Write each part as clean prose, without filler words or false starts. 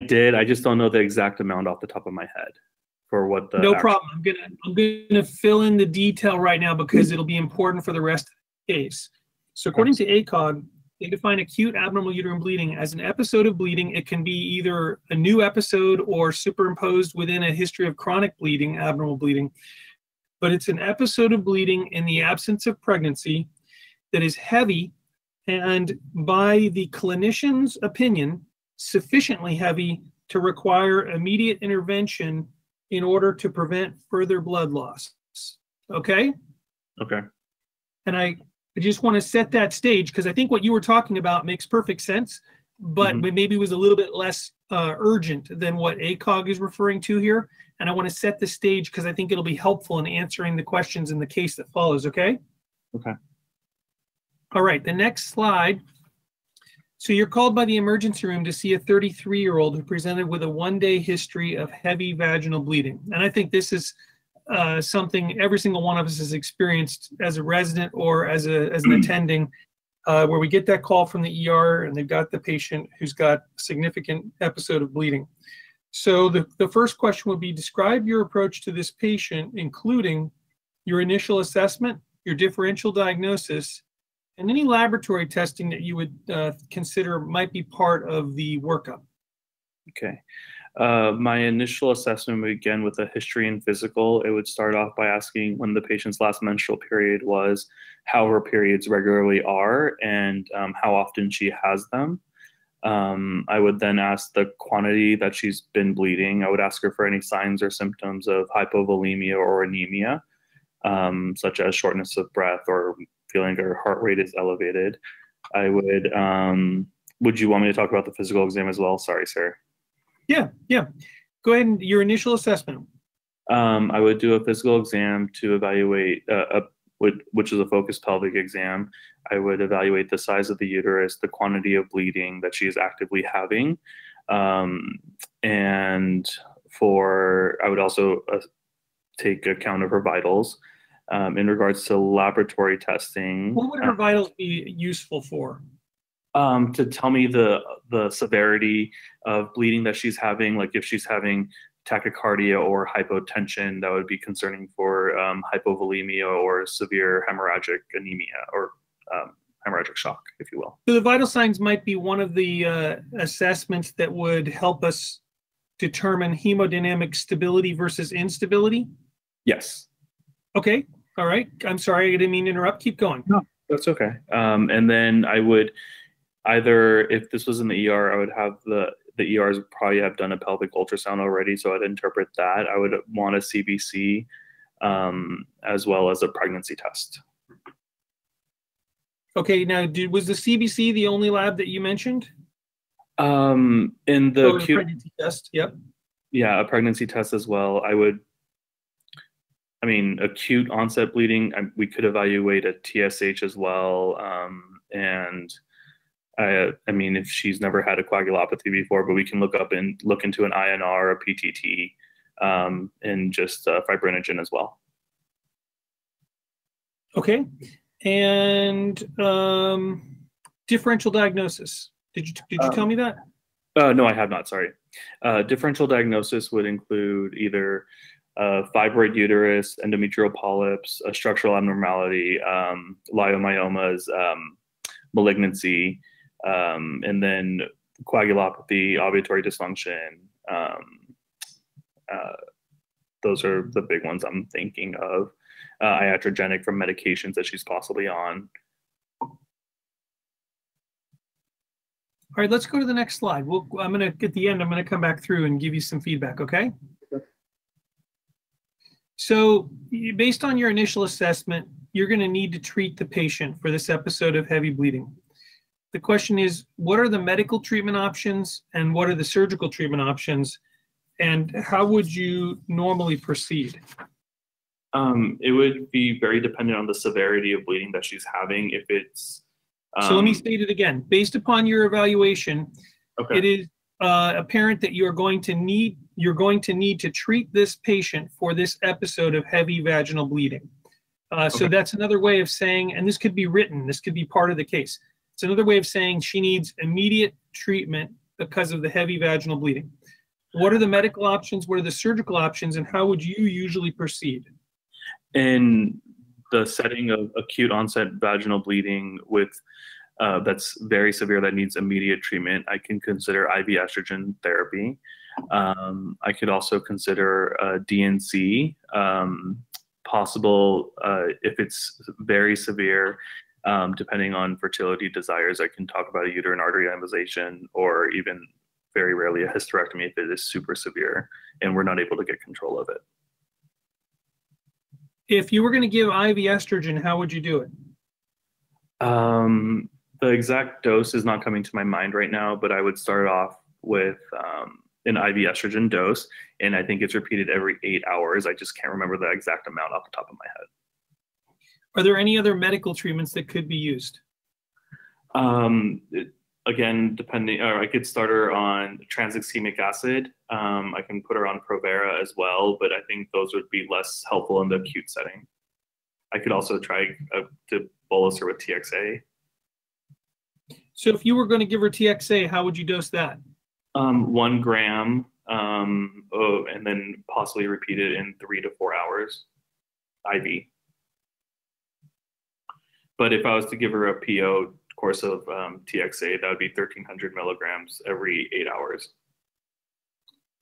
did. I just don't know the exact amount off the top of my head for what the. No problem. I'm gonna fill in the detail right now because it'll be important for the rest of the case. So according to ACOG, they define acute abnormal uterine bleeding as an episode of bleeding. It can be either a new episode or superimposed within a history of chronic bleeding, abnormal bleeding. But it's an episode of bleeding in the absence of pregnancy that is heavy and, by the clinician's opinion, sufficiently heavy to require immediate intervention in order to prevent further blood loss. Okay? Okay. And I just want to set that stage because I think what you were talking about makes perfect sense, but maybe was a little bit less urgent than what ACOG is referring to here. And I want to set the stage because I think it'll be helpful in answering the questions in the case that follows, okay? Okay. All right, the next slide. So you're called by the emergency room to see a 33-year-old who presented with a one-day history of heavy vaginal bleeding. And I think this is something every single one of us has experienced as a resident or as an attending, where we get that call from the ER and they've got the patient who's got a significant episode of bleeding. So the first question would be, describe your approach to this patient, including your initial assessment, your differential diagnosis, and any laboratory testing that you would consider might be part of the workup. Okay. My initial assessment would begin with a history and physical. It would start off by asking when the patient's last menstrual period was, how her periods regularly are, and how often she has them. I would then ask the quantity that she's been bleeding. I would ask her for any signs or symptoms of hypovolemia or anemia, such as shortness of breath or feeling her heart rate is elevated. I would you want me to talk about the physical exam as well? Sorry, sir. Yeah. Go ahead and your initial assessment. I would do a physical exam to evaluate, which is a focused pelvic exam. I would evaluate the size of the uterus, the quantity of bleeding that she is actively having. And I would also take account of her vitals. In regards to laboratory testing. What would her vitals be useful for? To tell me the severity of bleeding that she's having, like if she's having tachycardia or hypotension, that would be concerning for hypovolemia or severe hemorrhagic anemia or hemorrhagic shock, if you will. So the vital signs might be one of the assessments that would help us determine hemodynamic stability versus instability? Yes. Okay. All right. I'm sorry. I didn't mean to interrupt. Keep going. No, that's okay. And then I would either, if this was in the ER, I would have the ERs would probably have done a pelvic ultrasound already, so I'd interpret that. I would want a CBC as well as a pregnancy test. Okay. Now, was the CBC the only lab that you mentioned? In the acute pregnancy test. Yep. Yeah, a pregnancy test as well. Acute onset bleeding, we could evaluate a TSH as well. And if she's never had a coagulopathy before, but we can look into an INR, a PTT, and just fibrinogen as well. Okay. And differential diagnosis. Did you tell me that? No, I have not. Sorry. Differential diagnosis would include either fibroid uterus, endometrial polyps, a structural abnormality, leiomyomas, malignancy, and then coagulopathy, ovulatory dysfunction. Those are the big ones I'm thinking of. Iatrogenic from medications that she's possibly on. All right, let's go to the next slide. I'm going to, at the end, I'm going to come back through and give you some feedback, okay? So based on your initial assessment, you're going to need to treat the patient for this episode of heavy bleeding. The question is, what are the medical treatment options and what are the surgical treatment options, and how would you normally proceed? It would be very dependent on the severity of bleeding that she's having. If it's so let me state it again. Based upon your evaluation, okay. It is apparent that you're going to need to treat this patient for this episode of heavy vaginal bleeding. So that's another way of saying, and this could be written, this could be part of the case. It's another way of saying she needs immediate treatment because of the heavy vaginal bleeding. What are the medical options? What are the surgical options? And how would you usually proceed? In the setting of acute onset vaginal bleeding with that's very severe that needs immediate treatment, I can consider IV estrogen therapy. I could also consider DNC, possible if it's very severe, depending on fertility desires. I can talk about a uterine artery embolization, or even very rarely a hysterectomy if it is super severe and we're not able to get control of it. If you were going to give IV estrogen, how would you do it? The exact dose is not coming to my mind right now, but I would start off with an IV estrogen dose, and I think it's repeated every 8 hours. I just can't remember the exact amount off the top of my head. Are there any other medical treatments that could be used? Again, depending, or I could start her on tranexamic acid. I can put her on Provera as well, but I think those would be less helpful in the acute setting. I could also try to bolus her with TXA. So if you were going to give her TXA, how would you dose that? 1 gram, and then possibly repeat it in 3 to 4 hours, IV. But if I was to give her a PO course of TXA, that would be 1,300 milligrams every 8 hours.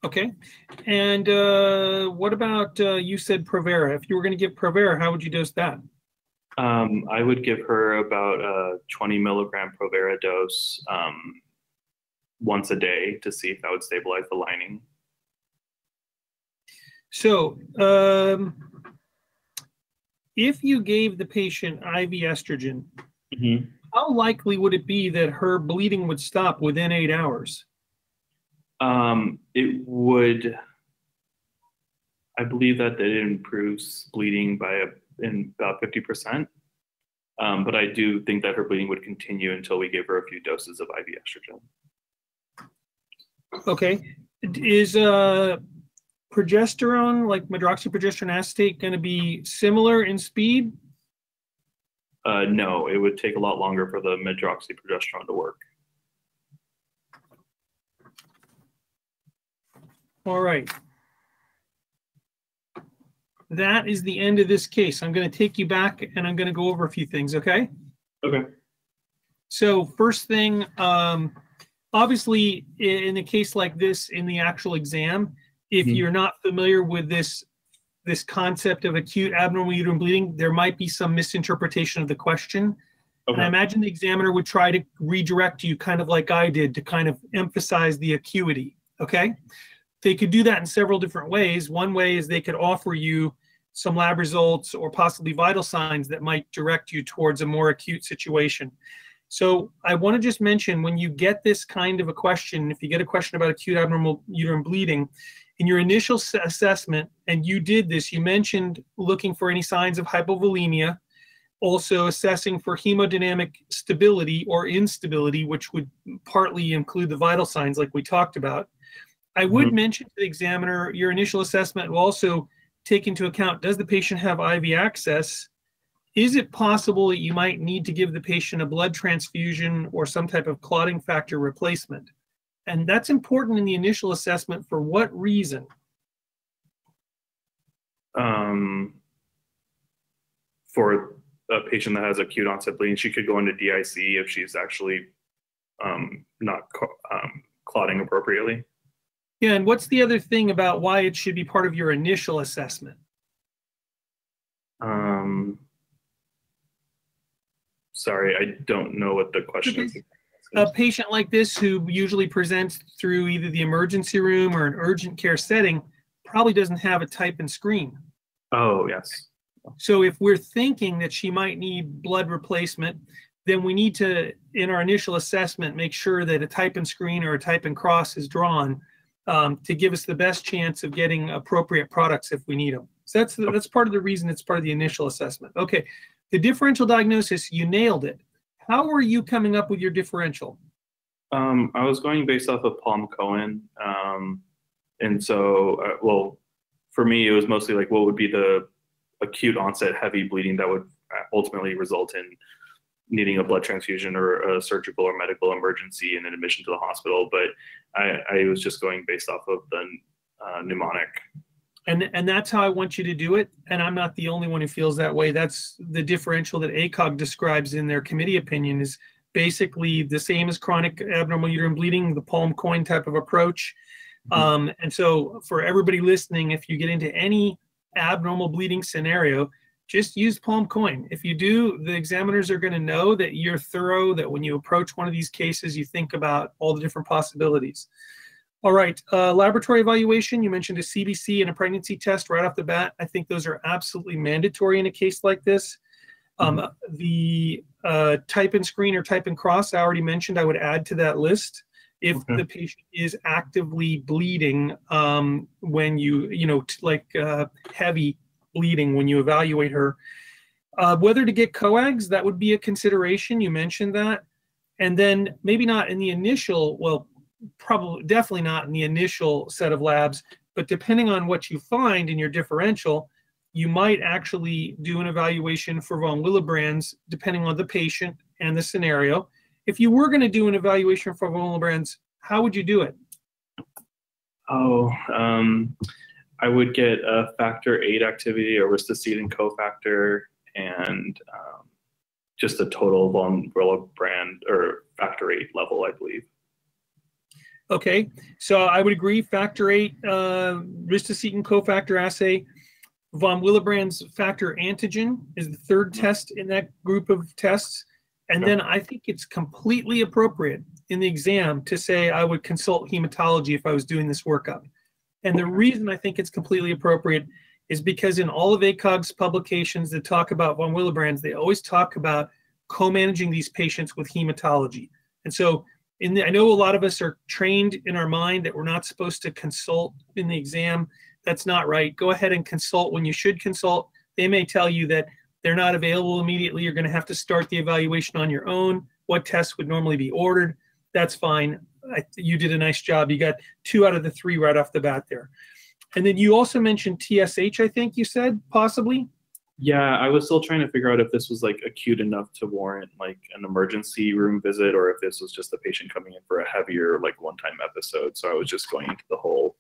Okay. And what about, you said Provera. If you were going to give Provera, how would you dose that? I would give her about a 20 milligram Provera dose once a day to see if that would stabilize the lining. So if you gave the patient IV estrogen, how likely would it be that her bleeding would stop within 8 hours? It would, I believe that it improves bleeding by about 50%. But I do think that her bleeding would continue until we gave her a few doses of IV estrogen. Okay. Is progesterone, like medroxyprogesterone acetate, going to be similar in speed? No, it would take a lot longer for the medroxyprogesterone to work. All right. That is the end of this case. I'm going to take you back and I'm going to go over a few things, okay? Okay. So first thing, obviously in a case like this, in the actual exam, if you're not familiar with this concept of acute abnormal uterine bleeding, there might be some misinterpretation of the question. Okay. And I imagine the examiner would try to redirect you kind of like I did to kind of emphasize the acuity, okay? They could do that in several different ways. One way is they could offer you some lab results or possibly vital signs that might direct you towards a more acute situation. So I want to just mention, when you get this kind of a question, if you get a question about acute abnormal uterine bleeding, in your initial assessment, and you did this, you mentioned looking for any signs of hypovolemia, also assessing for hemodynamic stability or instability, which would partly include the vital signs like we talked about. I would mention to the examiner, your initial assessment will also take into account, does the patient have IV access? Is it possible that you might need to give the patient a blood transfusion or some type of clotting factor replacement? And that's important in the initial assessment. For what reason? For a patient that has acute onset bleeding, she could go into DIC if she's actually not clotting appropriately. Yeah, and what's the other thing about why it should be part of your initial assessment? Sorry, I don't know what the question is. A patient like this who usually presents through either the emergency room or an urgent care setting probably doesn't have a type and screen. Oh, yes. So if we're thinking that she might need blood replacement, then we need to, in our initial assessment, make sure that a type and screen or a type and cross is drawn to give us the best chance of getting appropriate products if we need them. So that's part of the reason it's part of the initial assessment. Okay, the differential diagnosis, you nailed it. How were you coming up with your differential? I was going based off of Palm-Cohen. And so, well, for me, it was mostly like, what would be the acute onset heavy bleeding that would ultimately result in needing a blood transfusion or a surgical or medical emergency and an admission to the hospital. But I was just going based off of the mnemonic. And that's how I want you to do it. And I'm not the only one who feels that way. That's the differential that ACOG describes in their committee opinion, is basically the same as chronic abnormal uterine bleeding, the palm coin type of approach. And so for everybody listening, if you get into any abnormal bleeding scenario, just use palm coin. If you do, the examiners are going to know that you're thorough, that when you approach one of these cases, you think about all the different possibilities. All right, laboratory evaluation, you mentioned a CBC and a pregnancy test right off the bat. I think those are absolutely mandatory in a case like this. The type and screen or type and cross, I already mentioned, I would add to that list if the patient is actively bleeding when you, heavy bleeding when you evaluate her. Whether to get coags, that would be a consideration. You mentioned that. And then maybe not in the initial, well, probably definitely not in the initial set of labs, but depending on what you find in your differential, you might actually do an evaluation for von Willebrand's depending on the patient and the scenario. If you were going to do an evaluation for von Willebrand's, how would you do it? I would get a factor 8 activity, or ristocetin cofactor, and just a total von Willebrand or factor 8 level, I believe. Okay, so I would agree, factor 8, ristocetin cofactor assay. Von Willebrand's factor antigen is the third test in that group of tests. And then I think it's completely appropriate in the exam to say I would consult hematology if I was doing this workup. And the reason I think it's completely appropriate is because in all of ACOG's publications that talk about von Willebrand's, they always talk about co-managing these patients with hematology. And so I know a lot of us are trained in our mind that we're not supposed to consult in the exam. That's not right. Go ahead and consult when you should consult. They may tell you that they're not available immediately. You're going to have to start the evaluation on your own. What tests would normally be ordered? That's fine. You did a nice job. You got 2 out of the 3 right off the bat there. And then you also mentioned TSH, I think you said, possibly? Yeah, I was still trying to figure out if this was like acute enough to warrant like an emergency room visit, or if this was just a patient coming in for a heavier like one-time episode. So I was just going into the whole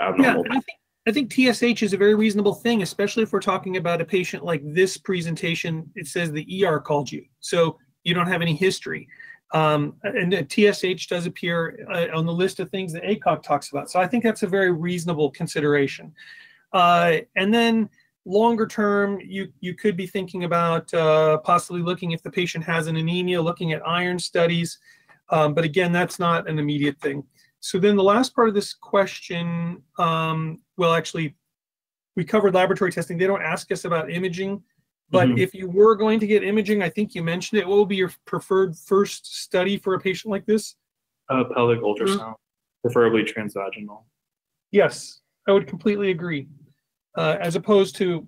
abnormal. Yeah, I think TSH is a very reasonable thing, especially if we're talking about a patient like this presentation. It says the ER called you, so you don't have any history. And TSH does appear on the list of things that ACOG talks about. So I think that's a very reasonable consideration. And then longer term, you could be thinking about possibly looking if the patient has an anemia, looking at iron studies. But again, that's not an immediate thing. So then the last part of this question, well, actually, we covered laboratory testing. They don't ask us about imaging. But if you were going to get imaging, I think you mentioned it, what would be your preferred first study for a patient like this? Pelvic ultrasound, preferably transvaginal. Yes, I would completely agree. As opposed to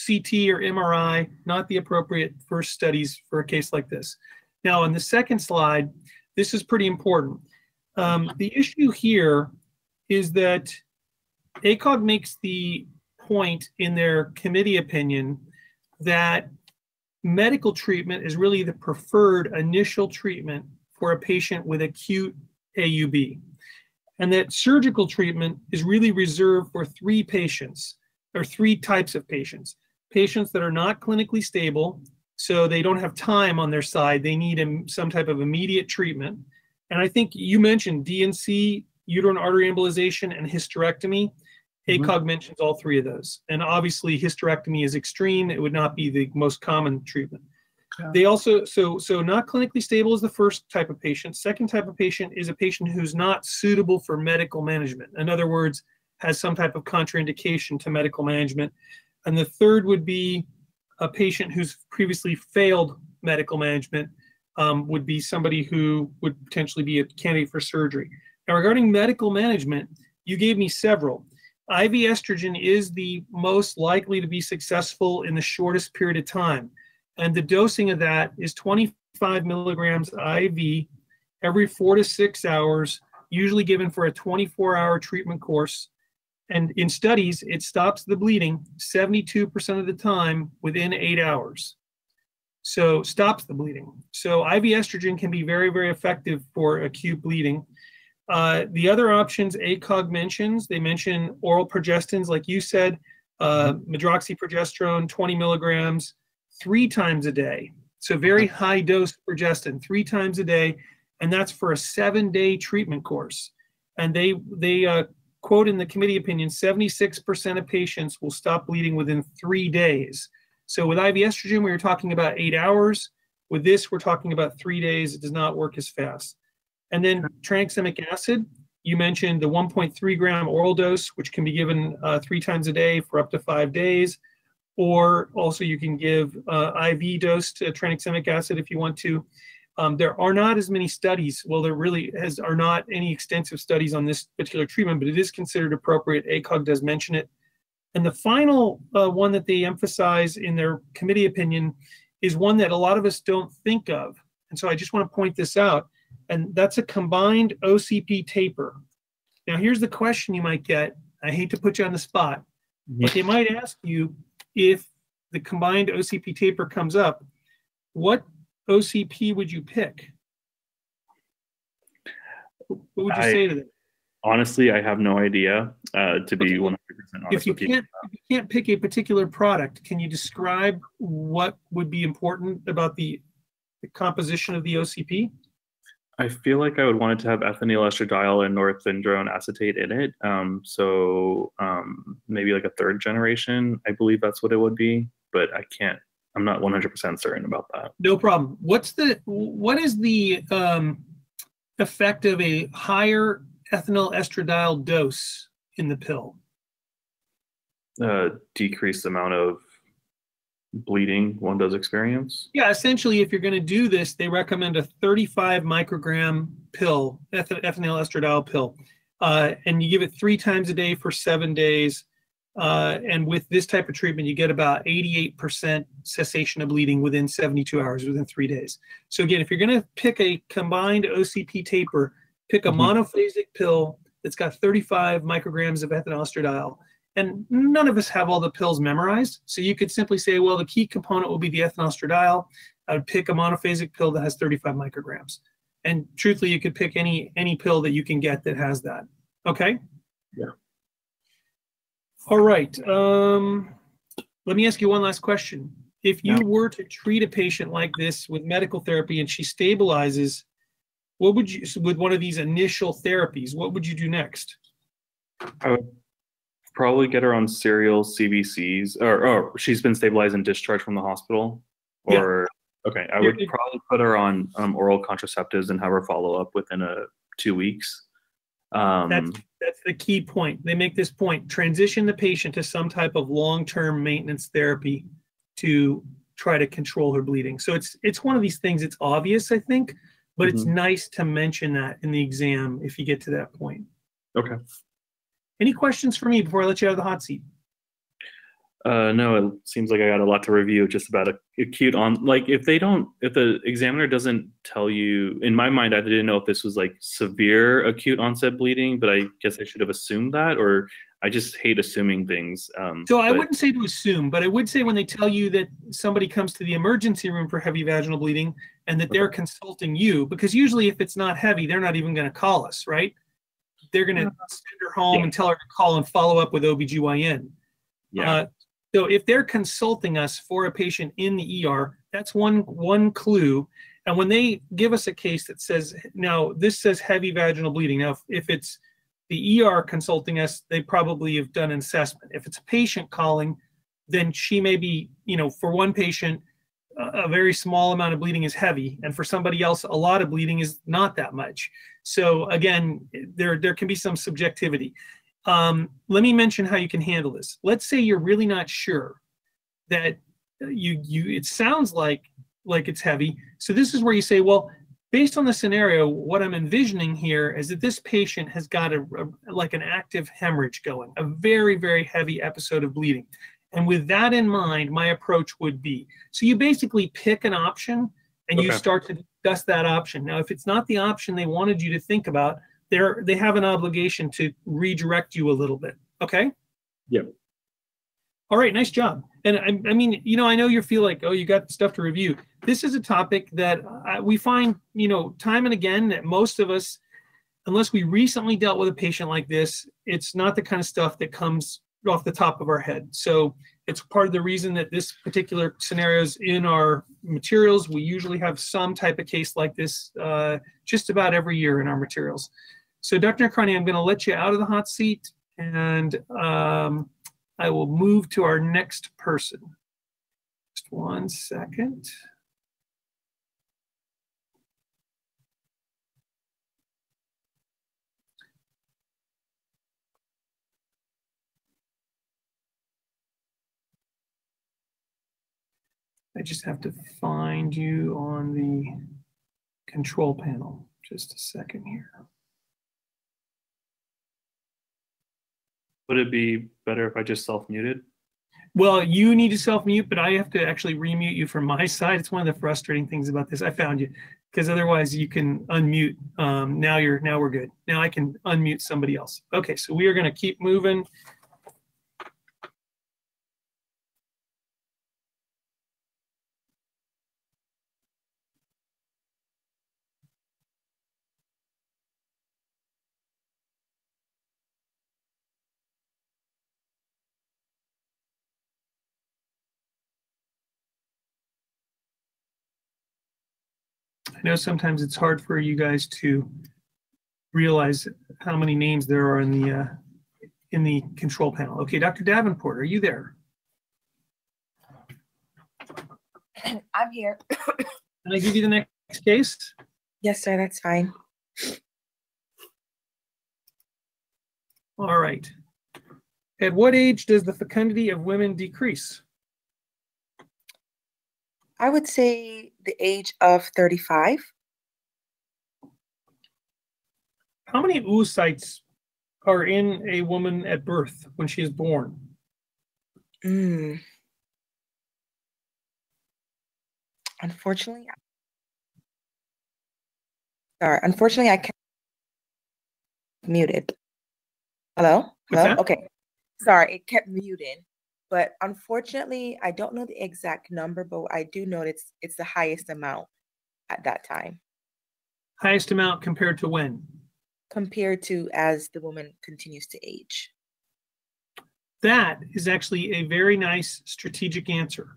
CT or MRI, not the appropriate first studies for a case like this. Now, on the second slide, this is pretty important. The issue here is that ACOG makes the point in their committee opinion that medical treatment is really the preferred initial treatment for a patient with acute AUB, and that surgical treatment is really reserved for 3 patients, or 3 types of patients. Patients that are not clinically stable, so they don't have time on their side, they need some type of immediate treatment. And I think you mentioned DNC, uterine artery embolization, and hysterectomy. ACOG mentions all 3 of those. And obviously hysterectomy is extreme. It would not be the most common treatment. Yeah. They also, so not clinically stable is the first type of patient. Second type of patient is a patient who's not suitable for medical management. In other words, has some type of contraindication to medical management. And the third would be a patient who's previously failed medical management, would be somebody who would potentially be a candidate for surgery. Now, regarding medical management, you gave me several. IV estrogen is the most likely to be successful in the shortest period of time. And the dosing of that is 25 milligrams IV every 4 to 6 hours, usually given for a 24-hour treatment course. And in studies, it stops the bleeding 72% of the time within 8 hours. So stops the bleeding. So IV estrogen can be very, very effective for acute bleeding. The other options ACOG mentions, they mention oral progestins, like you said, medroxyprogesterone, 20 milligrams, 3 times a day. So very high dose progestin, 3 times a day, and that's for a 7-day treatment course. And they quote in the committee opinion, 76% of patients will stop bleeding within 3 days. So with IV estrogen, we were talking about 8 hours. With this, we're talking about 3 days. It does not work as fast. And then tranexamic acid, you mentioned the 1.3 gram oral dose, which can be given 3 times a day for up to 5 days. Or also you can give IV dose to tranexamic acid if you want to. There are not as many studies. Well, there really are not any extensive studies on this particular treatment, but it is considered appropriate. ACOG does mention it. And the final one that they emphasize in their committee opinion is one that a lot of us don't think of. And so I just want to point this out. And that's a combined OCP taper. Now, here's the question you might get. I hate to put you on the spot, but they might ask you if the combined OCP taper comes up, what OCP would you pick? What would you say to them? Honestly, I have no idea, to be 100% honest if you with you. If you can't pick a particular product, can you describe what would be important about the composition of the OCP? I feel like I would want it to have ethinyl estradiol and norethindrone acetate in it. Maybe like a 3rd generation, I believe that's what it would be, but I'm not 100% certain about that. No problem. What is the effect of a higher ethinyl estradiol dose in the pill? Decrease the amount of bleeding one does experience. Yeah, essentially, if you're going to do this, they recommend a 35 microgram pill, ethinyl estradiol pill, and you give it 3 times a day for 7 days. And with this type of treatment, you get about 88% cessation of bleeding within 72 hours, within 3 days. So again, if you're going to pick a combined OCP taper, pick a monophasic pill that's got 35 micrograms of ethinyl estradiol. And none of us have all the pills memorized. So you could simply say, well, the key component will be the ethinyl estradiol. I would pick a monophasic pill that has 35 micrograms. And truthfully, you could pick any pill that you can get that has that. Okay? Yeah. All right. Let me ask you one last question. If you were to treat a patient like this with medical therapy and she stabilizes, what would you, with one of these initial therapies, what would you do next? I would probably get her on serial CBCs, or she's been stabilized and discharged from the hospital. Or okay, I would probably put her on oral contraceptives and have her follow up within 2 weeks. That's the key point. They make this point: transition the patient to some type of long-term maintenance therapy to try to control her bleeding. So it's one of these things. It's obvious, I think, but it's nice to mention that in the exam if you get to that point. Okay. Any questions for me before I let you out of the hot seat? No, it seems like I got a lot to review just about acute on, like if the examiner doesn't tell you, in my mind, I didn't know if this was like severe acute onset bleeding, but I guess I should have assumed that, or I just hate assuming things. So I wouldn't say to assume, but I would say when they tell you that somebody comes to the emergency room for heavy vaginal bleeding and that they're consulting you, because usually if it's not heavy, they're not even going to call us, right? They're going to send her home and tell her to call and follow up with OBGYN. Yeah. So if they're consulting us for a patient in the ER, that's one clue. And when they give us a case that says, now this says heavy vaginal bleeding. Now, if it's the ER consulting us, they probably have done an assessment. If it's a patient calling, then she may be, for one patient, a very small amount of bleeding is heavy, and for somebody else, a lot of bleeding is not that much. So again, there can be some subjectivity. Let me mention how you can handle this. Let's say you're really not sure that it sounds like it's heavy. So this is where you say, well, based on the scenario, what I'm envisioning here is that this patient has got like an active hemorrhage going, a very, very heavy episode of bleeding. And with that in mind, my approach would be, so you basically pick an option and you start to discuss that option. Now, if it's not the option they wanted you to think about, they have an obligation to redirect you a little bit. Okay? Yep. All right, nice job. And I mean, I know you feel like, oh, you got stuff to review. This is a topic that we find, time and again that most of us, unless we recently dealt with a patient like this, it's not the kind of stuff that comes off the top of our head. So it's part of the reason that this particular scenario is in our materials. We usually have some type of case like this just about every year in our materials. So Dr. Nakarni, I'm going to let you out of the hot seat, and I will move to our next person. Just 1 second. I just have to find you on the control panel. Just a second here. Would it be better if I just self-muted? Well, you need to self-mute, but I have to actually remute you from my side. It's one of the frustrating things about this. I found you, because otherwise you can unmute. Now we're good. Now I can unmute somebody else. Okay, so we are going to keep moving. I know sometimes it's hard for you guys to realize how many names there are in the control panel. Okay, Dr. Davenport, are you there? I'm here. Can I give you the next case? Yes, sir, that's fine. All right. At what age does the fecundity of women decrease? I would say the age of 35. How many oocytes are in a woman at birth when she is born? Unfortunately, I can't. Muted. Hello? Hello? Okay. Sorry, it kept muting. But unfortunately, I don't know the exact number, but I do know it's the highest amount at that time. Highest amount compared to when? Compared to as the woman continues to age. That is actually a very nice strategic answer,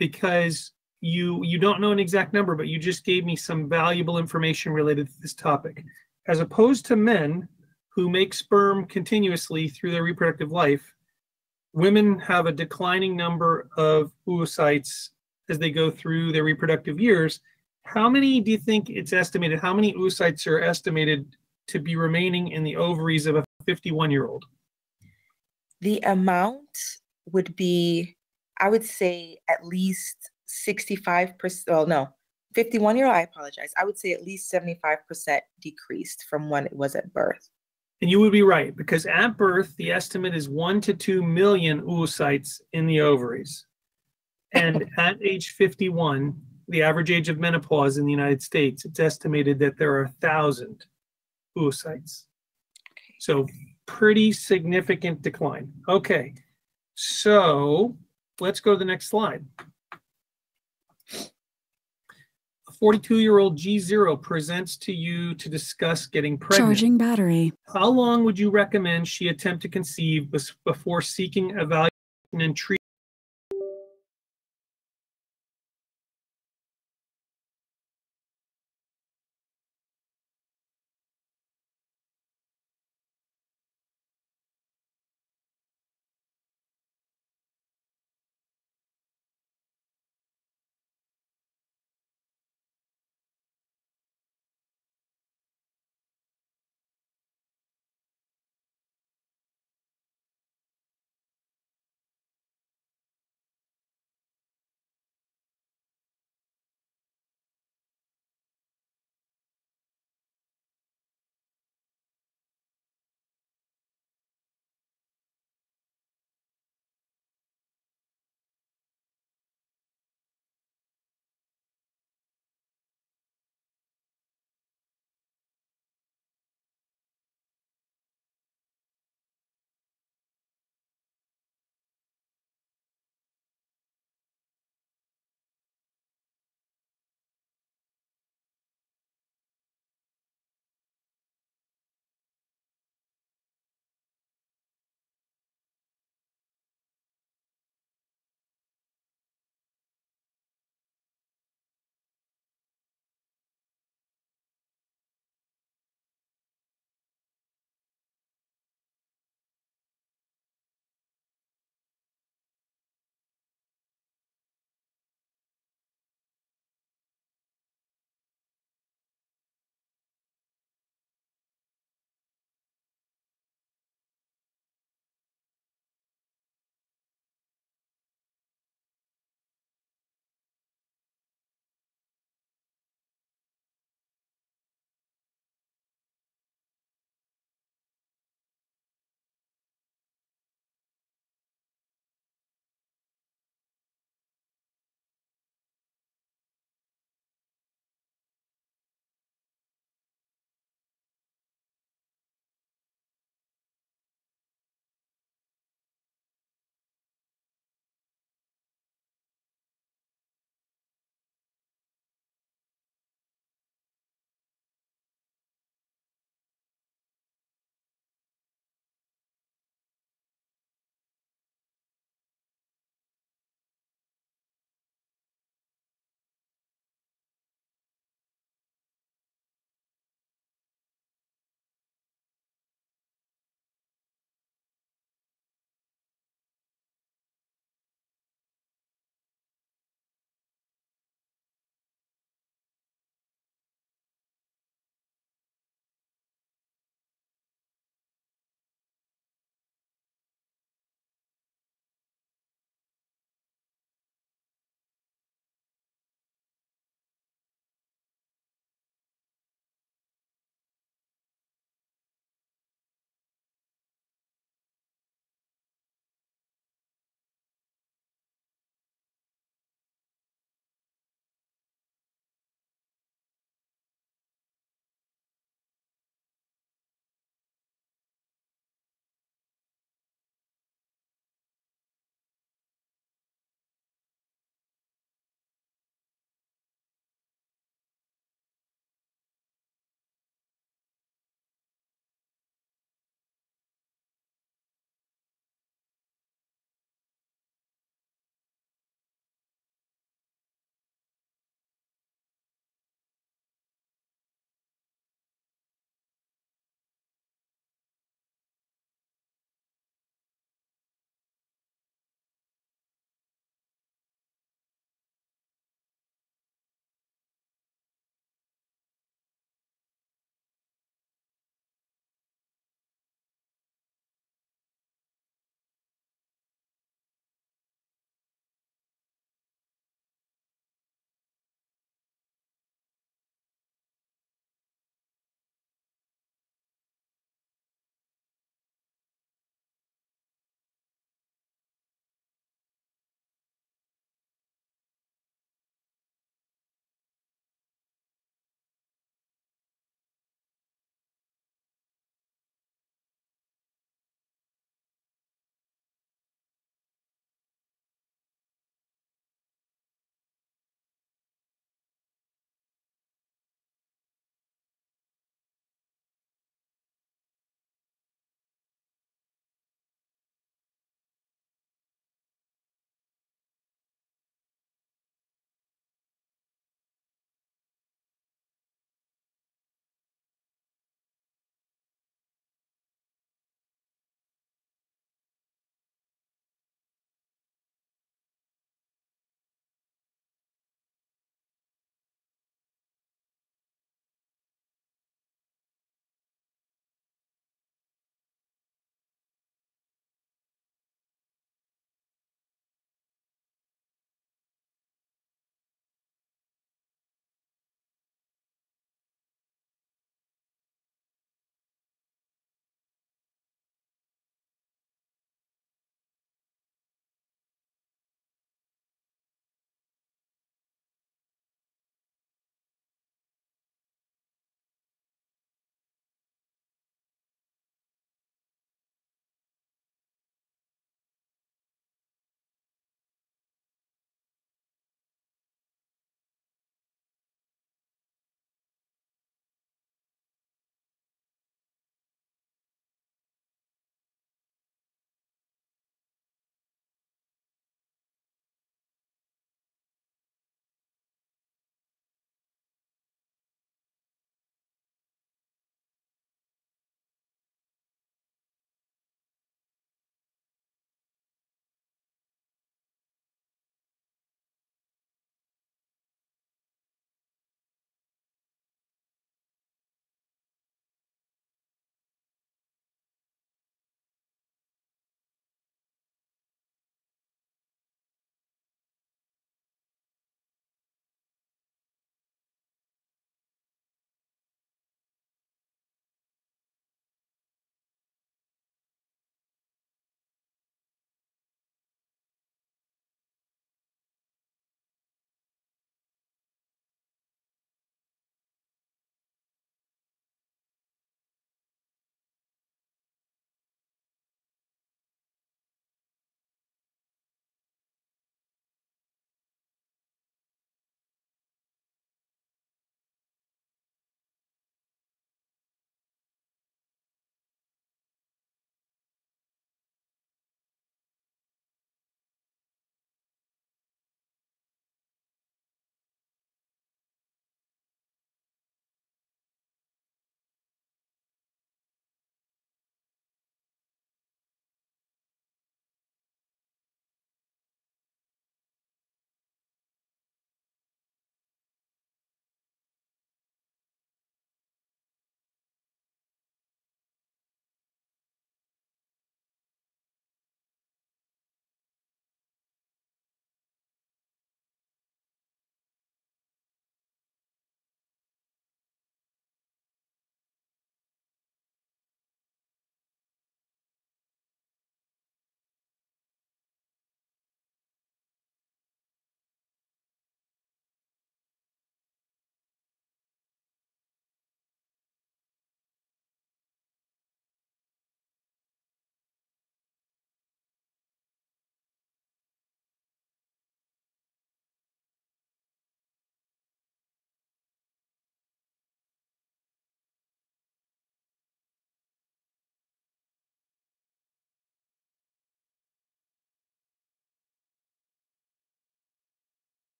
because you don't know an exact number, but you just gave me some valuable information related to this topic. As opposed to men who make sperm continuously through their reproductive life, women have a declining number of oocytes as they go through their reproductive years. How many do you think it's estimated? How many oocytes are estimated to be remaining in the ovaries of a 51-year-old? The amount would be, I would say, at least 65%. Well, no, 51-year-old, I apologize. I would say at least 75% decreased from when it was at birth. And you would be right, because at birth, the estimate is 1 to 2 million oocytes in the ovaries. And at age 51, the average age of menopause in the United States, it's estimated that there are 1,000 oocytes. So pretty significant decline. Okay, so let's go to the next slide. A 42-year-old G0 presents to you to discuss getting pregnant. Charging battery. How long would you recommend she attempt to conceive before seeking evaluation and treatment?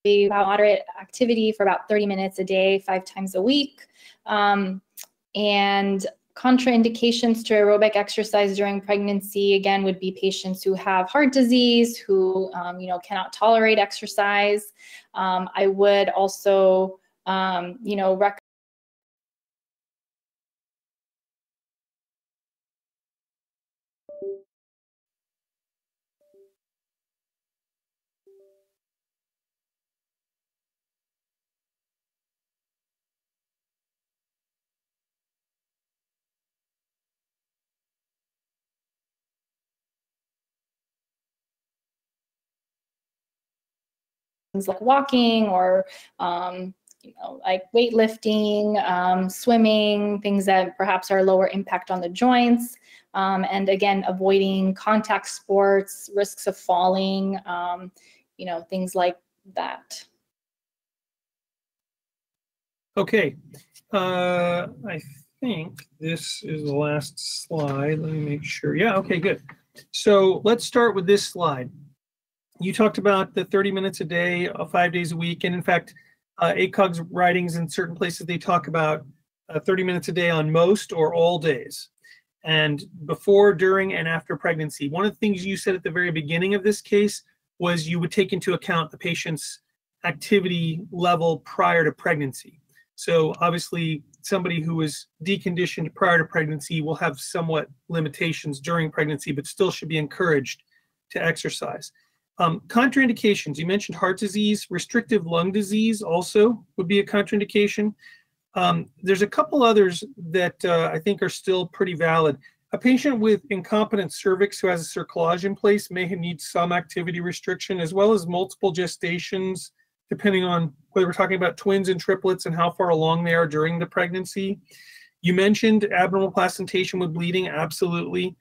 moderate activity for about 30 minutes a day, 5 times a week. And contraindications to aerobic exercise during pregnancy, again, would be patients who have heart disease, who cannot tolerate exercise. I would also recommend things like walking or like weightlifting, swimming, things that perhaps are lower impact on the joints. And again, avoiding contact sports, risks of falling, things like that. Okay, I think this is the last slide. Let me make sure. Yeah, okay, good. So let's start with this slide. You talked about the 30 minutes a day, 5 days a week, and in fact, ACOG's writings in certain places, they talk about 30 minutes a day on most or all days. And before, during, and after pregnancy. One of the things you said at the very beginning of this case was you would take into account the patient's activity level prior to pregnancy. So obviously, somebody who is deconditioned prior to pregnancy will have somewhat limitations during pregnancy, but still should be encouraged to exercise. Contraindications, you mentioned heart disease, restrictive lung disease also would be a contraindication. There's a couple others that I think are still pretty valid. A patient with incompetent cervix who has a cerclage in place may need some activity restriction, as well as multiple gestations, depending on whether we're talking about twins and triplets and how far along they are during the pregnancy. You mentioned abnormal placentation with bleeding, absolutely.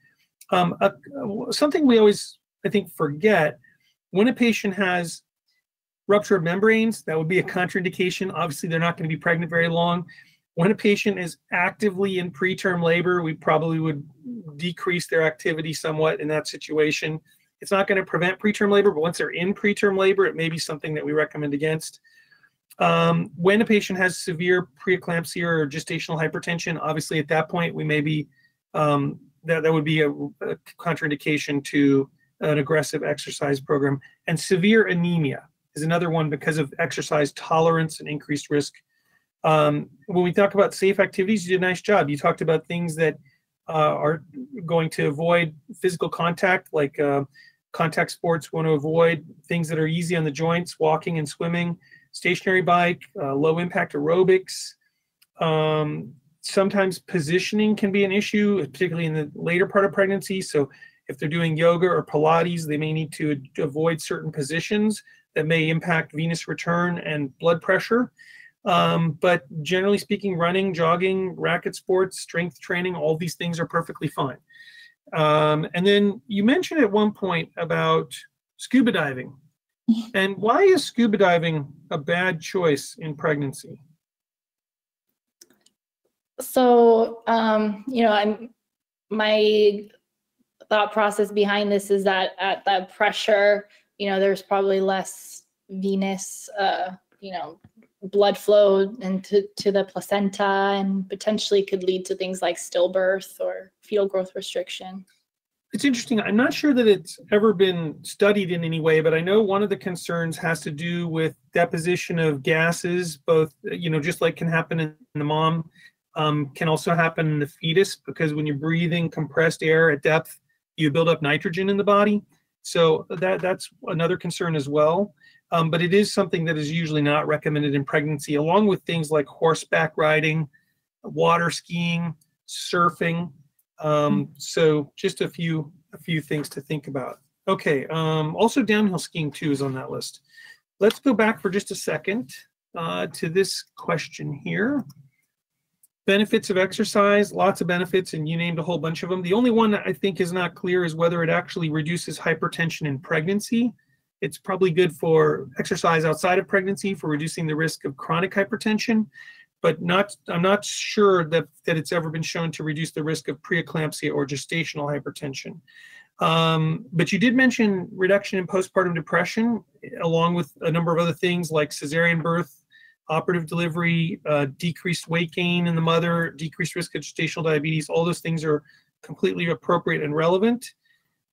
Something we always, I think, forget, when a patient has rupture of membranes, that would be a contraindication. Obviously, they're not going to be pregnant very long. When a patient is actively in preterm labor, we probably would decrease their activity somewhat in that situation. It's not going to prevent preterm labor, but once they're in preterm labor, it may be something that we recommend against. When a patient has severe preeclampsia or gestational hypertension, obviously at that point, we may be, that would be a contraindication to an aggressive exercise program. And severe anemia is another one because of exercise tolerance and increased risk. When we talk about safe activities, you did a nice job. You talked about things that are going to avoid physical contact, like contact sports, want to avoid things that are easy on the joints, walking and swimming, stationary bike, low impact aerobics. Sometimes positioning can be an issue, particularly in the later part of pregnancy. So if they're doing yoga or Pilates, they may need to avoid certain positions that may impact venous return and blood pressure. But generally speaking, running, jogging, racket sports, strength training, all these things are perfectly fine. And then you mentioned at one point about scuba diving. And why is scuba diving a bad choice in pregnancy? So, my thought process behind this is that at that pressure, there's probably less venous, blood flow into the placenta, and potentially could lead to things like stillbirth or fetal growth restriction. It's interesting. I'm not sure that it's ever been studied in any way, but I know one of the concerns has to do with deposition of gases, both, just like can happen in the mom, can also happen in the fetus, because when you're breathing compressed air at depth, you build up nitrogen in the body. So that's another concern as well. But it is something that is usually not recommended in pregnancy, along with things like horseback riding, water skiing, surfing. So just a few things to think about. Okay, also downhill skiing too is on that list. Let's go back for just a second to this question here. Benefits of exercise, lots of benefits, and you named a whole bunch of them. The only one that I think is not clear is whether it actually reduces hypertension in pregnancy. It's probably good for exercise outside of pregnancy for reducing the risk of chronic hypertension, but I'm not sure that it's ever been shown to reduce the risk of preeclampsia or gestational hypertension. But you did mention reduction in postpartum depression, along with a number of other things like cesarean birth, operative delivery, decreased weight gain in the mother, decreased risk of gestational diabetes. All those things are completely appropriate and relevant.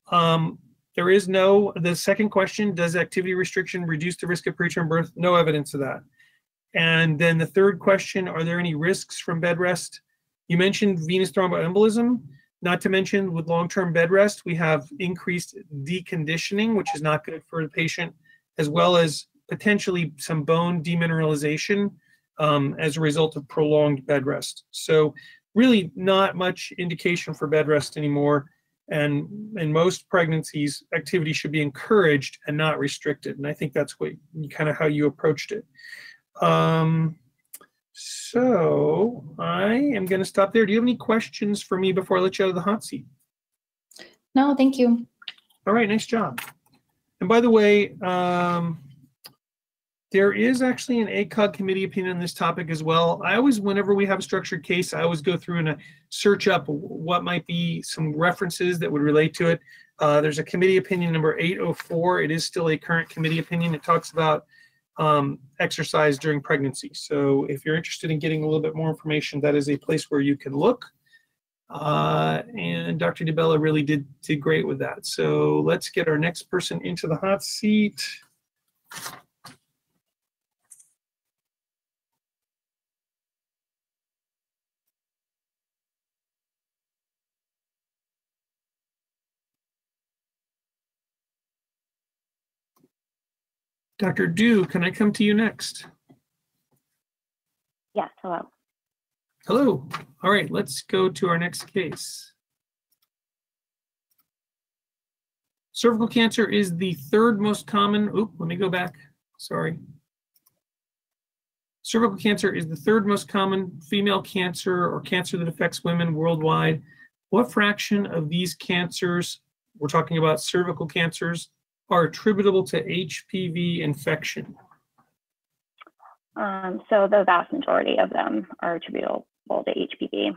There is no, the second question, does activity restriction reduce the risk of preterm birth? No evidence of that. And then the third question, are there any risks from bed rest? You mentioned venous thromboembolism, not to mention with long-term bed rest, we have increased deconditioning, which is not good for the patient, as well as potentially some bone demineralization as a result of prolonged bed rest. So really not much indication for bed rest anymore. And in most pregnancies, activity should be encouraged and not restricted. And I think that's what kind of how you approached it. So I am going to stop there. Do you have any questions for me before I let you out of the hot seat? No, thank you. All right, nice job. And by the way, there is actually an ACOG committee opinion on this topic as well. I always, whenever we have a structured case, I always go through and search up what might be some references that would relate to it. There's a committee opinion number 804. It is still a current committee opinion. It talks about exercise during pregnancy. So if you're interested in getting a little bit more information, that is a place where you can look. And Dr. DiBella really did great with that. So let's get our next person into the hot seat. Dr. Du, can I come to you next? Yes, hello. Hello. All right, let's go to our next case. Cervical cancer is the third most common, let me go back, sorry. Cervical cancer is the third most common female cancer or cancer that affects women worldwide. What fraction of these cancers, we're talking about cervical cancers, are attributable to HPV infection? So the vast majority of them are attributable to HPV.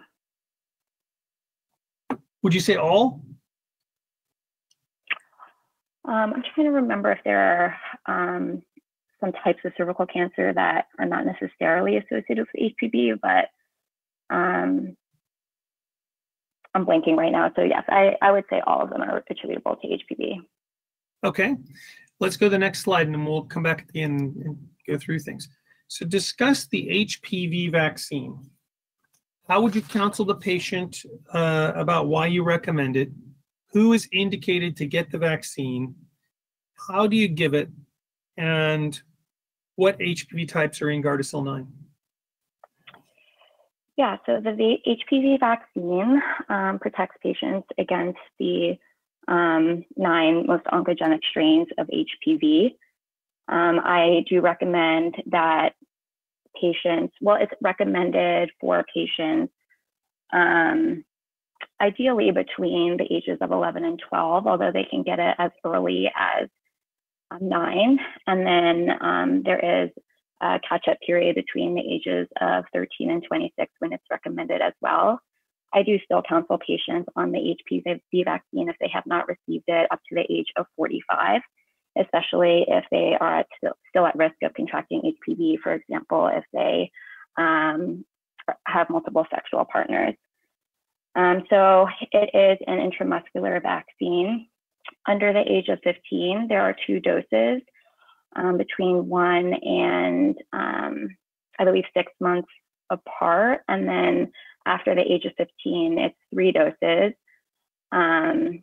Would you say all? I'm trying to remember if there are some types of cervical cancer that are not necessarily associated with HPV, but I'm blanking right now. So yes, I would say all of them are attributable to HPV. Okay, let's go to the next slide and then we'll come back at the end and go through things. So discuss the HPV vaccine. How would you counsel the patient about why you recommend it? Who is indicated to get the vaccine? How do you give it? And what HPV types are in Gardasil 9? Yeah, so the HPV vaccine protects patients against the 9 most oncogenic strains of HPV. I do recommend that patients, well, it's recommended for patients ideally between the ages of 11 and 12, although they can get it as early as 9. And then there is a catch-up period between the ages of 13 and 26 when it's recommended as well. I do still counsel patients on the HPV vaccine if they have not received it up to the age of 45, especially if they are still at risk of contracting HPV, for example, if they have multiple sexual partners. So it is an intramuscular vaccine. Under the age of 15, there are 2 doses between 1 and I believe 6 months apart. And then after the age of 15, it's 3 doses. I'm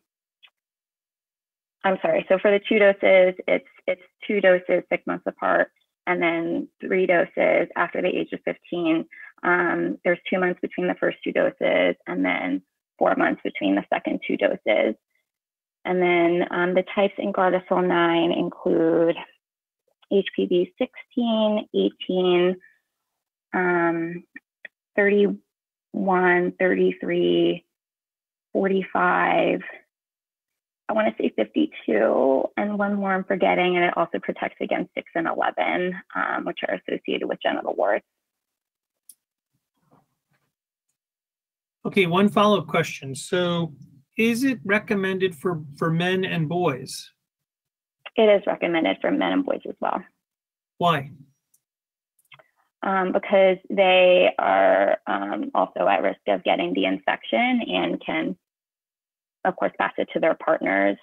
sorry, so for the 2 doses, it's 2 doses 6 months apart, and then 3 doses after the age of 15. There's 2 months between the first 2 doses, and then 4 months between the second 2 doses. And then the types in Gardasil 9 include HPV 16, 18, 31, 33, 45, I want to say 52, and one more I'm forgetting, and it also protects against 6 and 11, which are associated with genital warts. Okay, one follow-up question. So is it recommended for men and boys? It is recommended for men and boys as well. Why? Because they are also at risk of getting the infection and can, of course, pass it to their partners.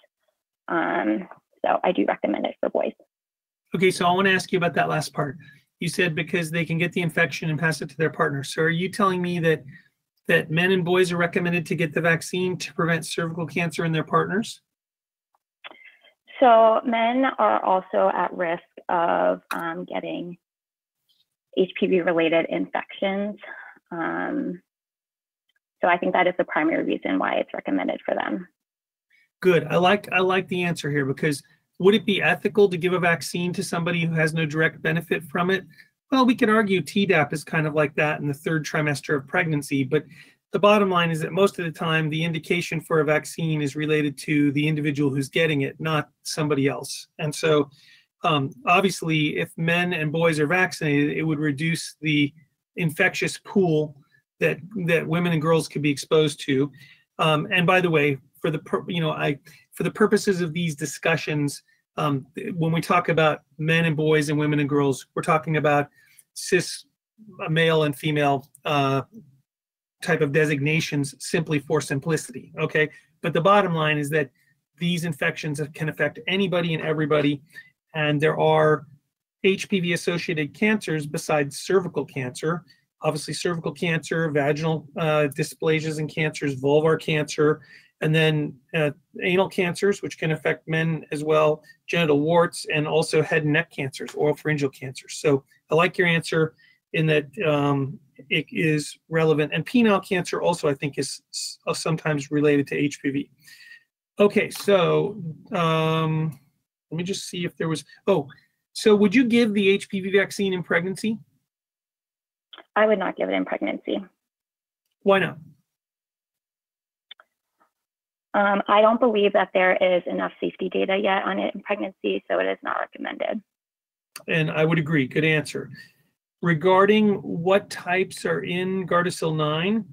So I do recommend it for boys. Okay, so I want to ask you about that last part. You said because they can get the infection and pass it to their partner. So are you telling me that men and boys are recommended to get the vaccine to prevent cervical cancer in their partners? So men are also at risk of getting HPV-related infections. So I think that is the primary reason why it's recommended for them. Good. I like the answer here, because would it be ethical to give a vaccine to somebody who has no direct benefit from it? Well, we could argue Tdap is kind of like that in the 3rd trimester of pregnancy, but the bottom line is that most of the time the indication for a vaccine is related to the individual who's getting it, not somebody else. And so obviously, if men and boys are vaccinated, it would reduce the infectious pool that women and girls could be exposed to. And by the way, for the purposes of these discussions, when we talk about men and boys and women and girls, we're talking about cis male and female type of designations simply for simplicity. Okay, but the bottom line is that these infections can affect anybody and everybody. And there are HPV-associated cancers besides cervical cancer. Obviously, cervical cancer, vaginal dysplasias and cancers, vulvar cancer, and then anal cancers, which can affect men as well, genital warts, and also head and neck cancers, oropharyngeal cancers. So I like your answer in that it is relevant. And penile cancer also, I think, is sometimes related to HPV. Okay, so let me just see if there was, so would you give the HPV vaccine in pregnancy? I would not give it in pregnancy. Why not? I don't believe that there is enough safety data yet on it in pregnancy, so it is not recommended. And I would agree, good answer. Regarding what types are in Gardasil 9,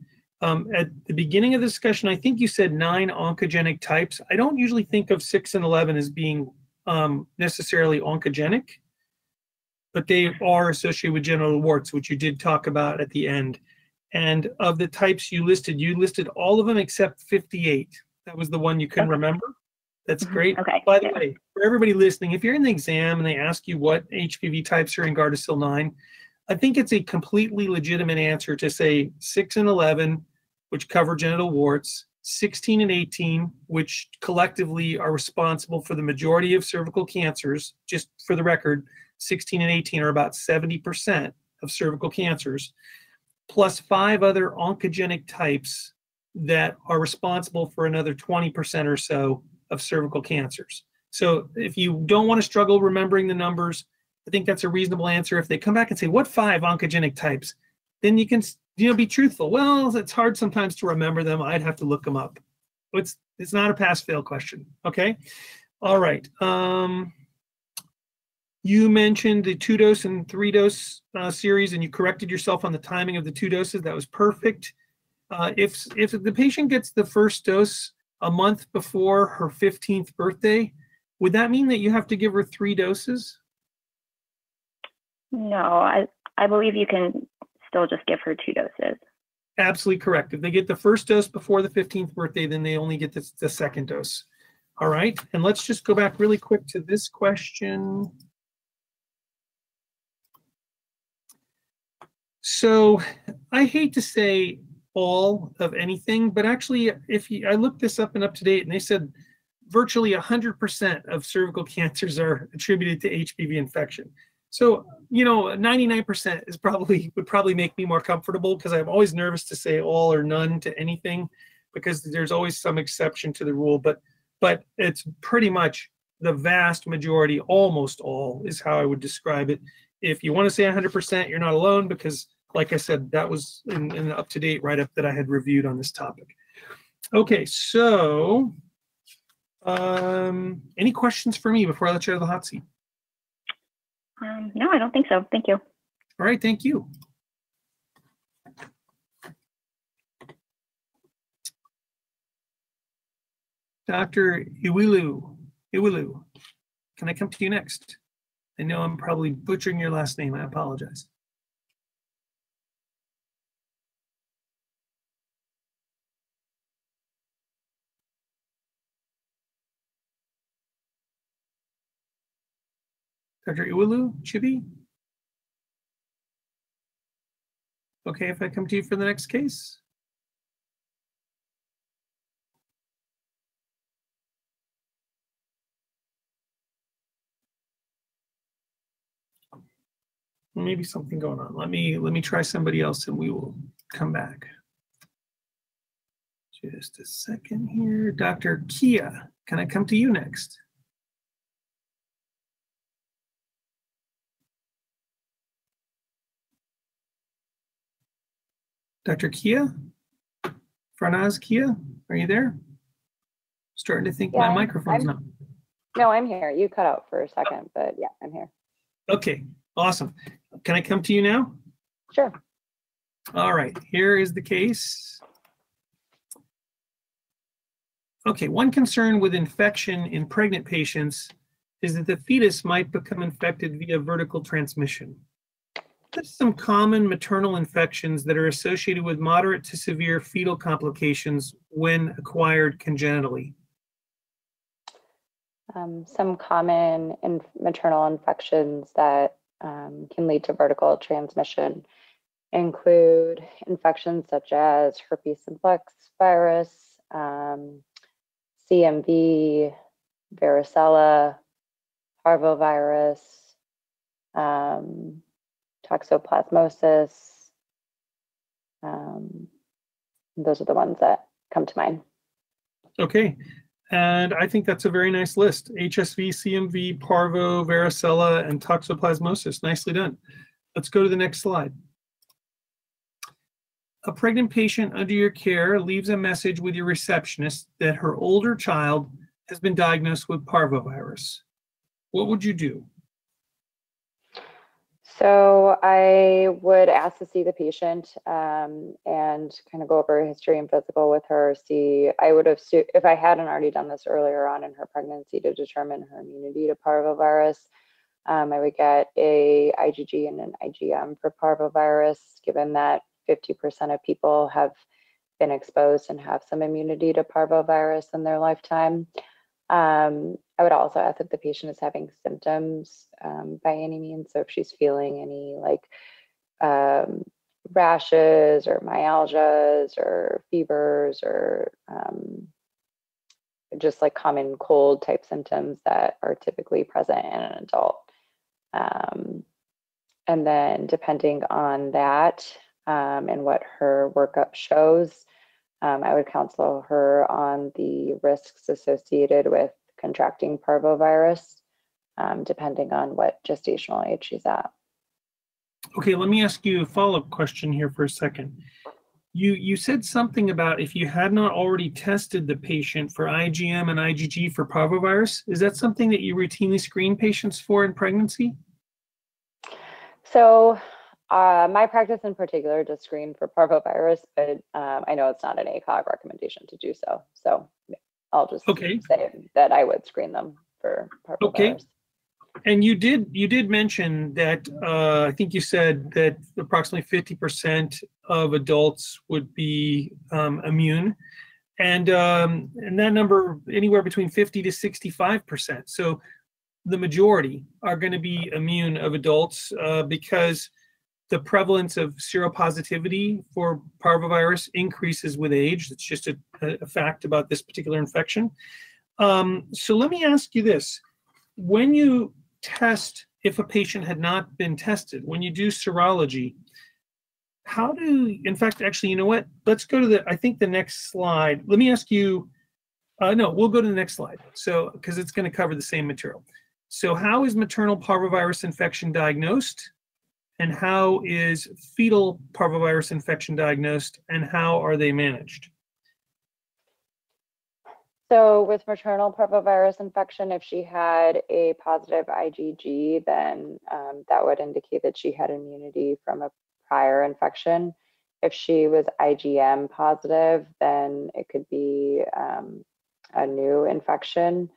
at the beginning of the discussion, I think you said 9 oncogenic types. I don't usually think of 6 and 11 as being necessarily oncogenic, but they are associated with genital warts, which you did talk about at the end. And of the types you listed all of them except 58. That was the one you couldn't remember. That's great. Okay. By the way, for everybody listening, if you're in the exam and they ask you what HPV types are in Gardasil 9, I think it's a completely legitimate answer to say 6 and 11, which cover genital warts, 16 and 18, which collectively are responsible for the majority of cervical cancers. Just for the record, 16 and 18 are about 70% of cervical cancers, plus 5 other oncogenic types that are responsible for another 20% or so of cervical cancers. So if you don't want to struggle remembering the numbers, I think that's a reasonable answer. If they come back and say, what 5 oncogenic types? Then you can be truthful. Well, it's hard sometimes to remember them. I'd have to look them up. It's not a pass-fail question. Okay. All right. You mentioned the 2-dose and 3-dose series, and you corrected yourself on the timing of the 2 doses. That was perfect. If the patient gets the first dose a month before her 15th birthday, would that mean that you have to give her 3 doses? No, I believe you can still just give her 2 doses. Absolutely correct. If they get the first dose before the 15th birthday, then they only get the second dose. All right. And let's just go back really quick to this question. So I hate to say all of anything, but actually, I looked this up and up to date, and they said virtually 100% of cervical cancers are attributed to HPV infection. So, 99% would probably make me more comfortable, because I'm always nervous to say all or none to anything, because there's always some exception to the rule. But it's pretty much the vast majority, almost all, is how I would describe it. If you want to say 100%, you're not alone, because, like I said, that was in the up-to-date write-up that I had reviewed on this topic. Okay, so any questions for me before I let you out of the hot seat? No, I don't think so. Thank you. All right, thank you. Dr. Iwilu, can I come to you next? I know I'm probably butchering your last name. I apologize. Dr. Iwilu, Chibi? Okay, if I come to you for the next case? Maybe something going on. Let me try somebody else and we will come back. Just a second here. Dr. Kia, can I come to you next? Dr. Kia? Farnaz Kia, are you there? Starting to think my microphone's not. No, I'm here. You cut out for a second, but yeah, I'm here. Okay, awesome. Can I come to you now? Sure. All right, here is the case. Okay, one concern with infection in pregnant patients is that the fetus might become infected via vertical transmission. There's some common maternal infections that are associated with moderate to severe fetal complications when acquired congenitally. Some common maternal infections that can lead to vertical transmission include infections such as herpes simplex virus, CMV, varicella, parvovirus, toxoplasmosis. Those are the ones that come to mind. Okay, and I think that's a very nice list. HSV, CMV, parvo, varicella, and toxoplasmosis. Nicely done. Let's go to the next slide. A pregnant patient under your care leaves a message with your receptionist that her older child has been diagnosed with parvovirus. What would you do? So I would ask to see the patient and kind of go over history and physical with her. I would have, if I hadn't already done this earlier on in her pregnancy to determine her immunity to parvovirus, I would get a IgG and an IgM for parvovirus, given that 50% of people have been exposed and have some immunity to parvovirus in their lifetime. I would also ask if the patient is having symptoms by any means. So if she's feeling any like rashes or myalgias or fevers or just like common cold type symptoms that are typically present in an adult. And then depending on that and what her workup shows, I would counsel her on the risks associated with contracting parvovirus, depending on what gestational age she's at. Okay, let me ask you a follow-up question here for a second. You said something about if you had not already tested the patient for IgM and IgG for parvovirus. Is that something that you routinely screen patients for in pregnancy? So my practice in particular does screen for parvovirus, but I know it's not an ACOG recommendation to do so. So I'll just say that I would screen them for parvovirus. Okay. And you did mention that I think you said that approximately 50% of adults would be immune, and that number anywhere between 50 to 65%. So the majority are going to be immune of adults because the prevalence of seropositivity for parvovirus increases with age. It's just a fact about this particular infection. So let me ask you this. When you test, if a patient had not been tested, when you do serology, how do, in fact, actually, you know what? Let's go to I think the next slide. Let me ask you, no, we'll go to the next slide. So, because it's going to cover the same material. So how is maternal parvovirus infection diagnosed? And how is fetal parvovirus infection diagnosed? And how are they managed? So with maternal parvovirus infection, if she had a positive IgG, then that would indicate that she had immunity from a prior infection. If she was IgM positive, then it could be a new infection.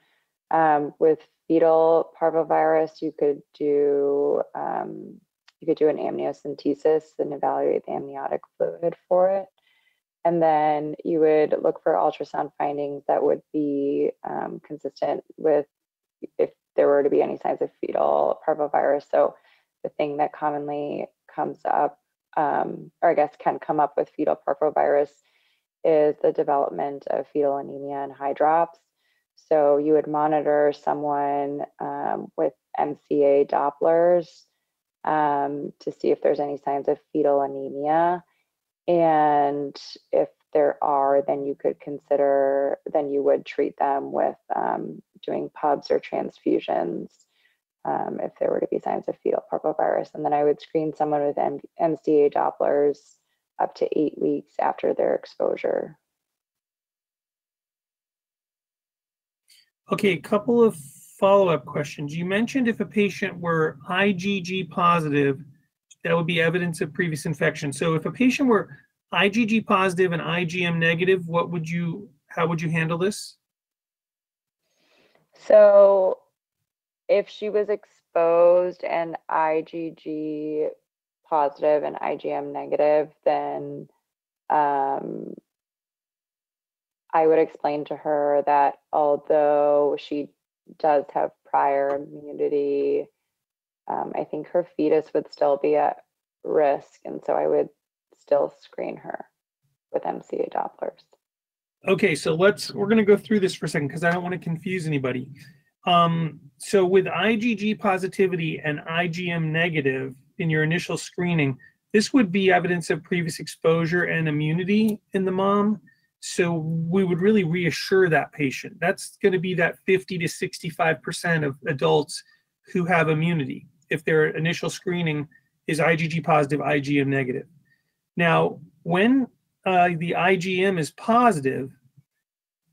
With fetal parvovirus, you could do an amniocentesis and evaluate the amniotic fluid for it. And then you would look for ultrasound findings that would be consistent with if there were to be any signs of fetal parvovirus. So the thing that commonly comes up, or I guess can come up with fetal parvovirus, is the development of fetal anemia and high drops. So you would monitor someone with MCA Dopplers to see if there's any signs of fetal anemia. And if there are, then you would treat them with doing pubs or transfusions if there were to be signs of fetal parvovirus. And then I would screen someone with MCA Dopplers up to 8 weeks after their exposure. Okay, a couple of follow-up questions. You mentioned if a patient were IgG positive, that would be evidence of previous infection. So if a patient were IgG positive and IgM negative, how would you handle this? So if she was exposed and IgG positive and IgM negative, then I would explain to her that although she does have prior immunity, I think her fetus would still be at risk. And so I would still screen her with MCA Dopplers. Okay, so we're going to go through this for a second because I don't want to confuse anybody. So with IgG positivity and IgM negative in your initial screening, this would be evidence of previous exposure and immunity in the mom. So we would really reassure that patient. That's going to be that 50 to 65% of adults who have immunity if their initial screening is IgG positive, IgM negative. Now, when the IgM is positive,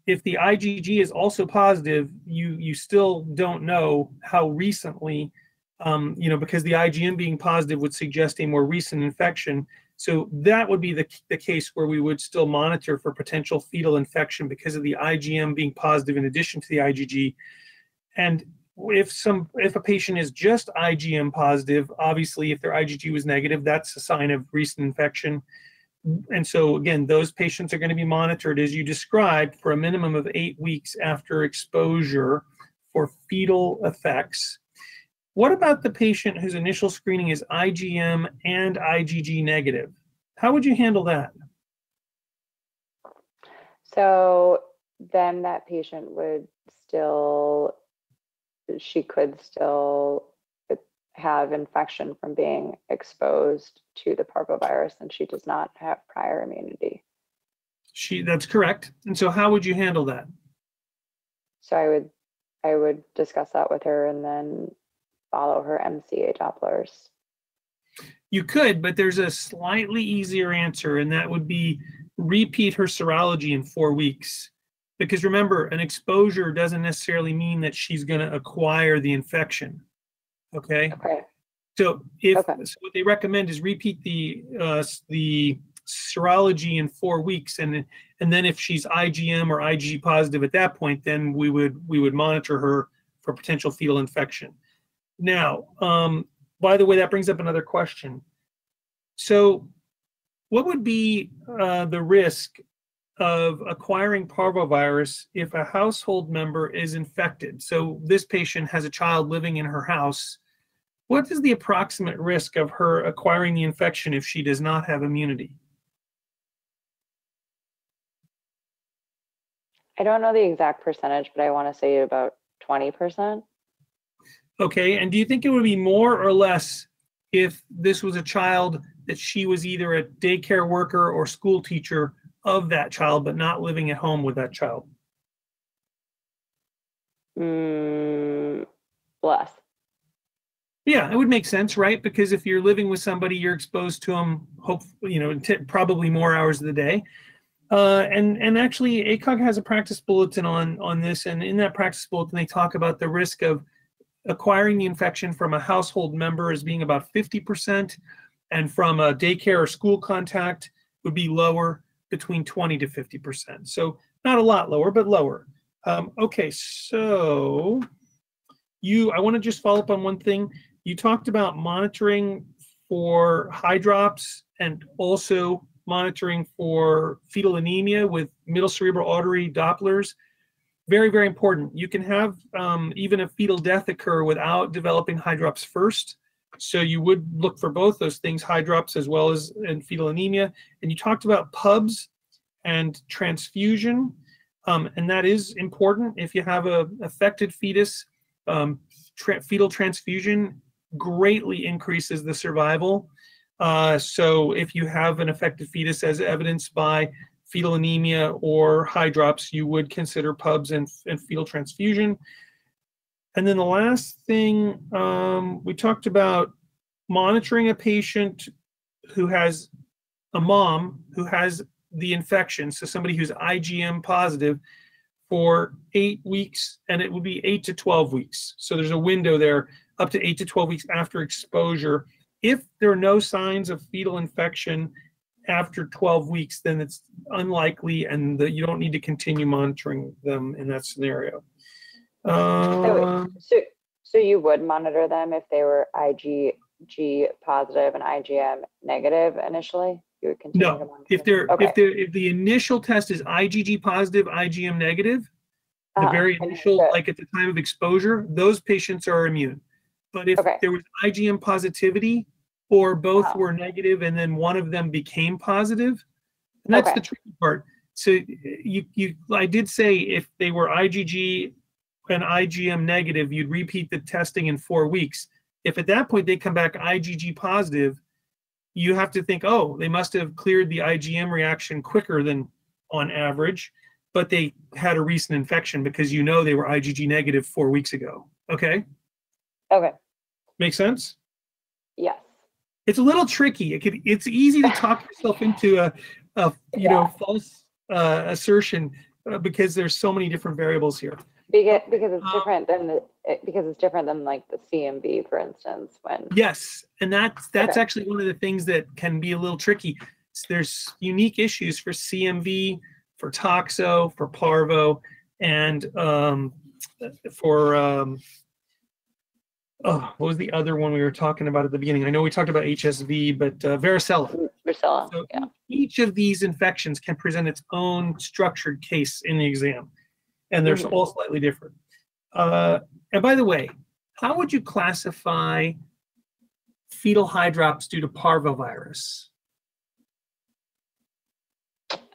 if the IgG is also positive, you still don't know how recently, because the IgM being positive would suggest a more recent infection. So that would be the case where we would still monitor for potential fetal infection because of the IgM being positive in addition to the IgG. And if a patient is just IgM positive, obviously if their IgG was negative, that's a sign of recent infection. And so again, those patients are going to be monitored as you described for a minimum of 8 weeks after exposure for fetal effects. What about the patient whose initial screening is IgM and IgG negative? How would you handle that? So then that patient she could still have infection from being exposed to the parvovirus, and she does not have prior immunity. That's correct. And so how would you handle that? So I would discuss that with her and then follow her MCA Dopplers. You could, but there's a slightly easier answer, and that would be repeat her serology in 4 weeks. Because remember, an exposure doesn't necessarily mean that she's going to acquire the infection. Okay. So so what they recommend is repeat the serology in 4 weeks, and then if she's IgM or IgG positive at that point, then we would monitor her for potential fetal infection. Now, by the way, that brings up another question. So, what would be the risk of acquiring parvovirus if a household member is infected? So this patient has a child living in her house. What is the approximate risk of her acquiring the infection if she does not have immunity? I don't know the exact percentage, but I want to say about 20%. Okay, and do you think it would be more or less if this was a child that she was either a daycare worker or school teacher of that child, but not living at home with that child? Less. Yeah, it would make sense, right? Because if you're living with somebody, you're exposed to them, probably more hours of the day. And actually, ACOG has a practice bulletin on this, and in that practice bulletin, they talk about the risk of acquiring the infection from a household member as being about 50%, and from a daycare or school contact would be lower, between 20 to 50%. So not a lot lower, but lower. Okay, so I want to just follow up on one thing. You talked about monitoring for high drops and also monitoring for fetal anemia with middle cerebral artery Dopplers. Very, very important. You can have even a fetal death occur without developing high drops first. So you would look for both those things, high drops as well as in fetal anemia. And you talked about pubs and transfusion. And that is important. If you have a affected fetus, fetal transfusion greatly increases the survival. So if you have an affected fetus as evidenced by fetal anemia or high drops, you would consider pubs and fetal transfusion. And then the last thing, we talked about monitoring a patient who has a mom who has the infection, so somebody who's IgM positive, for 8 weeks, and it would be 8 to 12 weeks. So there's a window there up to 8 to 12 weeks after exposure. If there are no signs of fetal infection after 12 weeks, then it's unlikely, and you don't need to continue monitoring them in that scenario. So you would monitor them if they were IgG positive and IgM negative initially? You would continue to monitor them? If the initial test is IgG positive, IgM negative, the very initial, like at the time of exposure, those patients are immune. But if there was IgM positivity, or both were negative and then one of them became positive, and that's the tricky part. So I did say if they were IgG and IgM negative, you'd repeat the testing in 4 weeks. If at that point they come back IgG positive, you have to think, oh, they must have cleared the IgM reaction quicker than on average, but they had a recent infection because they were IgG negative 4 weeks ago. Okay? Okay. Make sense? Yes. It's a little tricky. It's easy to talk yourself into a false assertion because there's so many different variables here. Because it's different than like the CMV, for instance. Yes, and that's actually one of the things that can be a little tricky. There's unique issues for CMV, for toxo, for parvo, and for what was the other one we were talking about at the beginning? I know we talked about HSV, but varicella. Varicella. So each of these infections can present its own structured case in the exam, and they're all slightly different. And by the way, how would you classify fetal high drops due to parvovirus?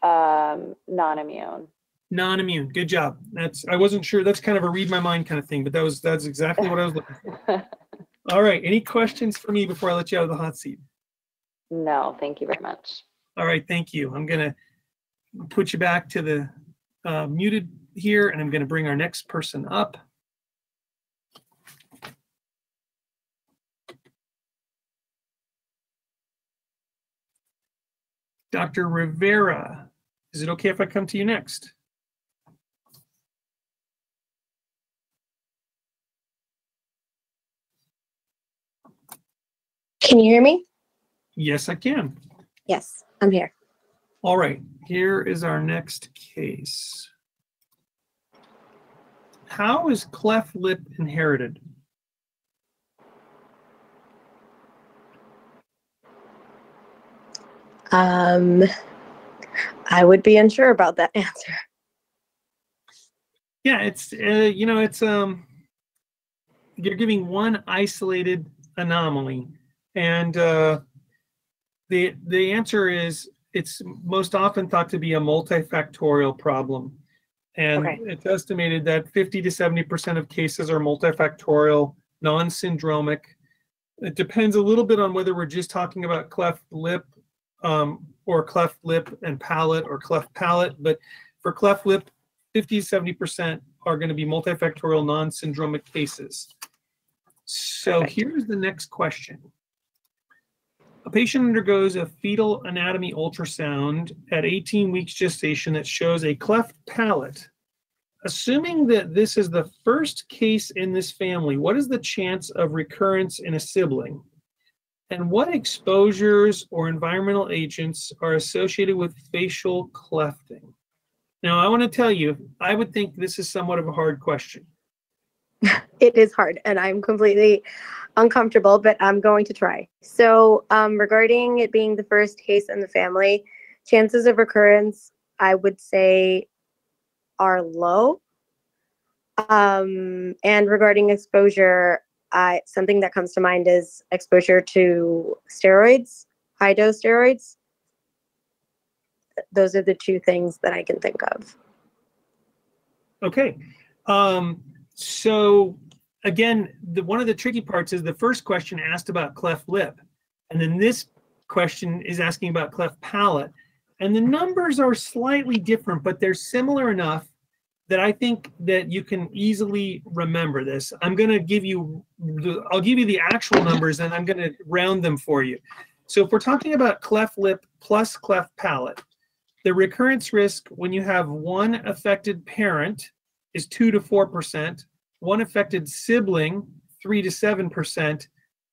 Non-immune. Non-immune. Good job. I wasn't sure. That's kind of a read my mind kind of thing, but that's exactly what I was looking for. All right. Any questions for me before I let you out of the hot seat? No, thank you very much. All right. Thank you. I'm going to put you back to the muted here, and I'm going to bring our next person up. Dr. Rivera, is it okay if I come to you next? Can you hear me? Yes, I can. Yes, I'm here. All right, here is our next case. How is cleft lip inherited? I would be unsure about that answer. Yeah, it's you're giving one isolated anomaly, and the answer is it's most often thought to be a multifactorial problem, and it's estimated that 50 to 70% of cases are multifactorial, non-syndromic. It depends a little bit on whether we're just talking about cleft lip or cleft lip and palate or cleft palate, but for cleft lip, 50 to 70% are going to be multifactorial non-syndromic cases. So here's the next question. A patient undergoes a fetal anatomy ultrasound at 18 weeks gestation that shows a cleft palate. Assuming that this is the first case in this family, what is the chance of recurrence in a sibling? And what exposures or environmental agents are associated with facial clefting? Now, I want to tell you, I would think this is somewhat of a hard question. It is hard, and I'm completely uncomfortable, but I'm going to try. So regarding it being the first case in the family, chances of recurrence, I would say, are low. And regarding exposure, something that comes to mind is exposure to steroids, high-dose steroids. Those are the two things that I can think of. Okay. So again, one of the tricky parts is the first question asked about cleft lip, and then this question is asking about cleft palate. And the numbers are slightly different, but they're similar enough that I think that you can easily remember this. I'll give you the actual numbers, and I'm going to round them for you. So if we're talking about cleft lip plus cleft palate, the recurrence risk when you have one affected parent is 2 to 4%, one affected sibling 3 to 7%,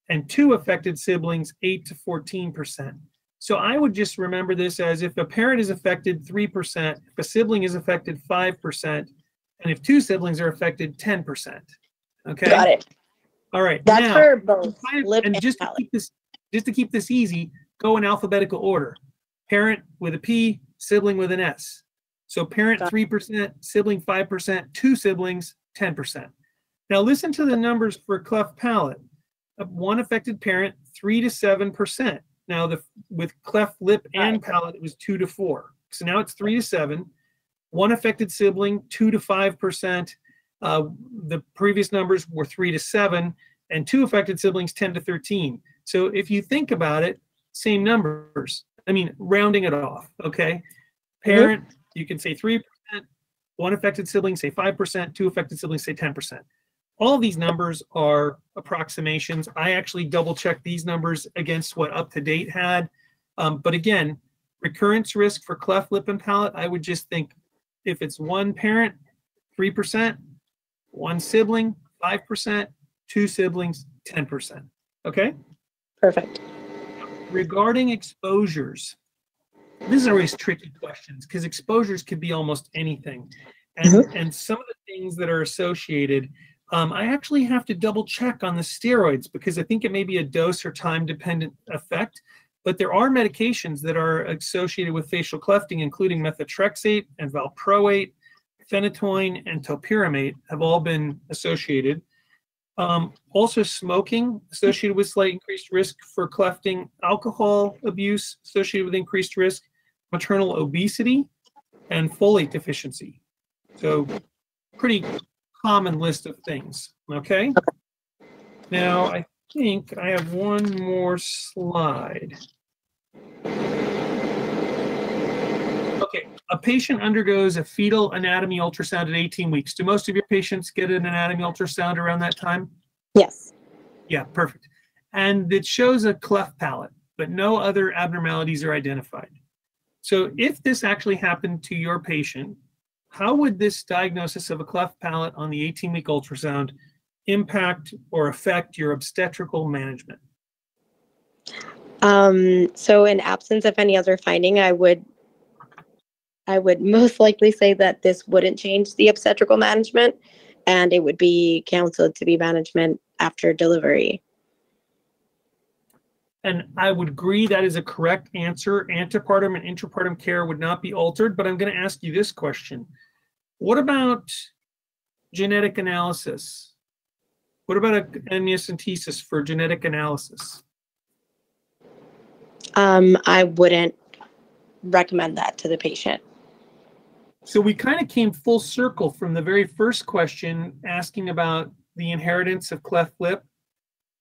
and 2 affected siblings 8 to 14%. So I would just remember this as if a parent is affected 3%, if a sibling is affected 5%, and if 2 siblings are affected 10%. Okay. Got it. All right. That's now, for both lip and and just palate. to keep this easy, go in alphabetical order. Parent with a P, sibling with an S. So parent 3%, sibling 5%, 2 siblings 10%. Now listen to the numbers for cleft palate. One affected parent 3 to 7%. Now with cleft lip and palate, it was 2 to 4. So now it's 3 to 7. One affected sibling 2 to 5%. The previous numbers were 3 to 7, and 2 affected siblings 10 to 13. So if you think about it, same numbers. I mean, rounding it off. Okay. Parent, you can say 3%. One affected sibling, say 5%. 2 affected siblings, say 10%. All these numbers are approximations. I actually double-checked these numbers against what UpToDate had. But again, recurrence risk for cleft lip and palate, I would just think if it's one parent, 3%, one sibling, 5%, 2 siblings, 10%. Okay? Perfect. Regarding exposures, these are always tricky questions because exposures could be almost anything. And some of the things that are associated, I actually have to double check on the steroids because I think it may be a dose or time dependent effect, but there are medications that are associated with facial clefting, including methotrexate and valproate, phenytoin, and topiramate have all been associated. Also smoking associated with slight increased risk for clefting, alcohol abuse associated with increased risk, maternal obesity, and folate deficiency. So pretty common list of things, okay? Now, I think I have one more slide. Okay, a patient undergoes a fetal anatomy ultrasound at 18 weeks. Do most of your patients get an anatomy ultrasound around that time? Yes. Yeah, perfect. And it shows a cleft palate, but no other abnormalities are identified. So if this actually happened to your patient, how would this diagnosis of a cleft palate on the 18-week ultrasound impact or affect your obstetrical management? So in absence of any other finding, I would most likely say that this wouldn't change the obstetrical management, and it would be counseled to be management after delivery. And I would agree that is a correct answer. Antepartum and intrapartum care would not be altered, but I'm going to ask you this question. What about genetic analysis? What about amniocentesis for genetic analysis? I wouldn't recommend that to the patient. So we kind of came full circle from the very first question asking about the inheritance of cleft lip,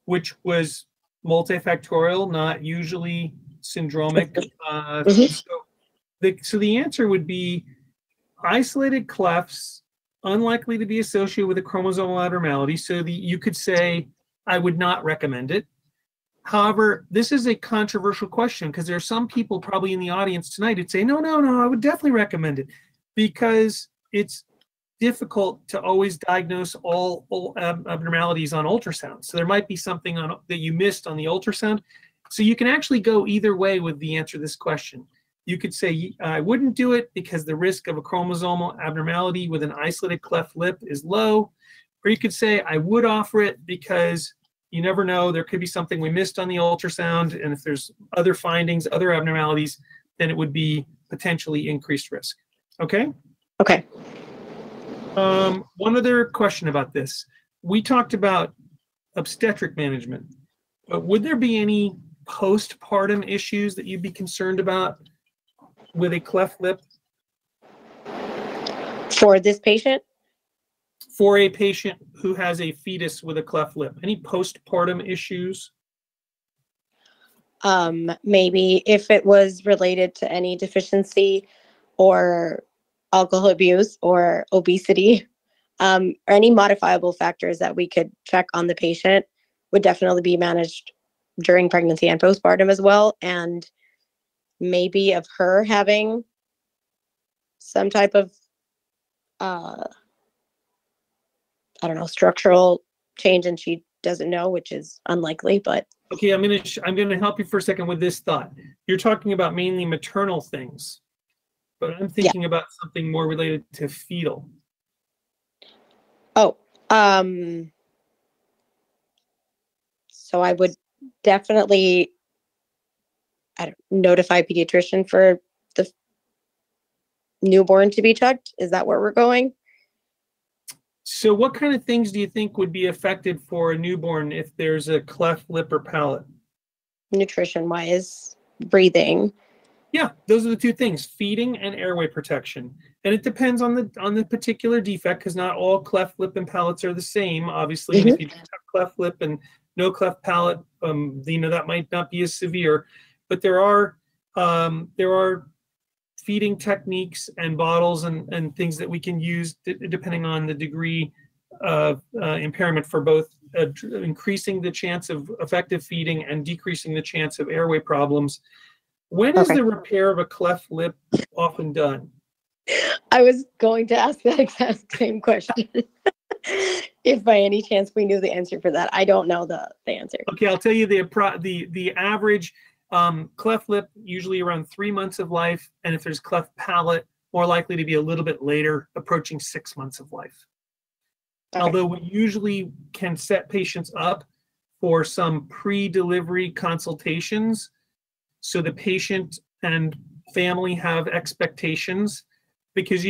which was multifactorial, not usually syndromic. So the answer would be isolated clefts, unlikely to be associated with a chromosomal abnormality. So you could say, I would not recommend it. However, this is a controversial question because there are some people probably in the audience tonight who'd say, no, I would definitely recommend it because it's difficult to always diagnose all abnormalities on ultrasound. So there might be something that you missed on the ultrasound. So you can actually go either way with the answer to this question. You could say, I wouldn't do it because the risk of a chromosomal abnormality with an isolated cleft lip is low. Or you could say, I would offer it because you never know, there could be something we missed on the ultrasound, and if there's other findings, other abnormalities, then it would be potentially increased risk. Okay? Okay. One other question about this. We talked about obstetric management, but would there be any postpartum issues that you'd be concerned about with a cleft lip? For this patient? For a patient who has a fetus with a cleft lip, any postpartum issues? Maybe if it was related to any deficiency or alcohol abuse or obesity, or any modifiable factors that we could check on the patient would definitely be managed during pregnancy and postpartum as well. And maybe of her having some type of, I don't know, structural change and she doesn't know, which is unlikely, but. Okay, I'm gonna help you for a second with this thought. You're talking about mainly maternal things, but I'm thinking about something more related to fetal. Oh, so I would definitely notify pediatrician for the newborn to be checked. Is that where we're going? So what kind of things do you think would be affected for a newborn if there's a cleft lip or palate? Nutrition-wise, breathing. Yeah, those are the two things, feeding and airway protection. And it depends on the particular defect, because not all cleft lip and palates are the same, obviously. And if you just have cleft lip and no cleft palate, that might not be as severe. But there are feeding techniques and bottles and things that we can use depending on the degree of impairment for both increasing the chance of effective feeding and decreasing the chance of airway problems. When is the repair of a cleft lip often done? I was going to ask that exact same question. If by any chance we knew the answer for that. I don't know the answer. Okay, I'll tell you the average cleft lip, usually around 3 months of life, and if there's cleft palate, more likely to be a little bit later, approaching 6 months of life. Okay. Although we usually can set patients up for some pre-delivery consultations, so the patient and family have expectations, because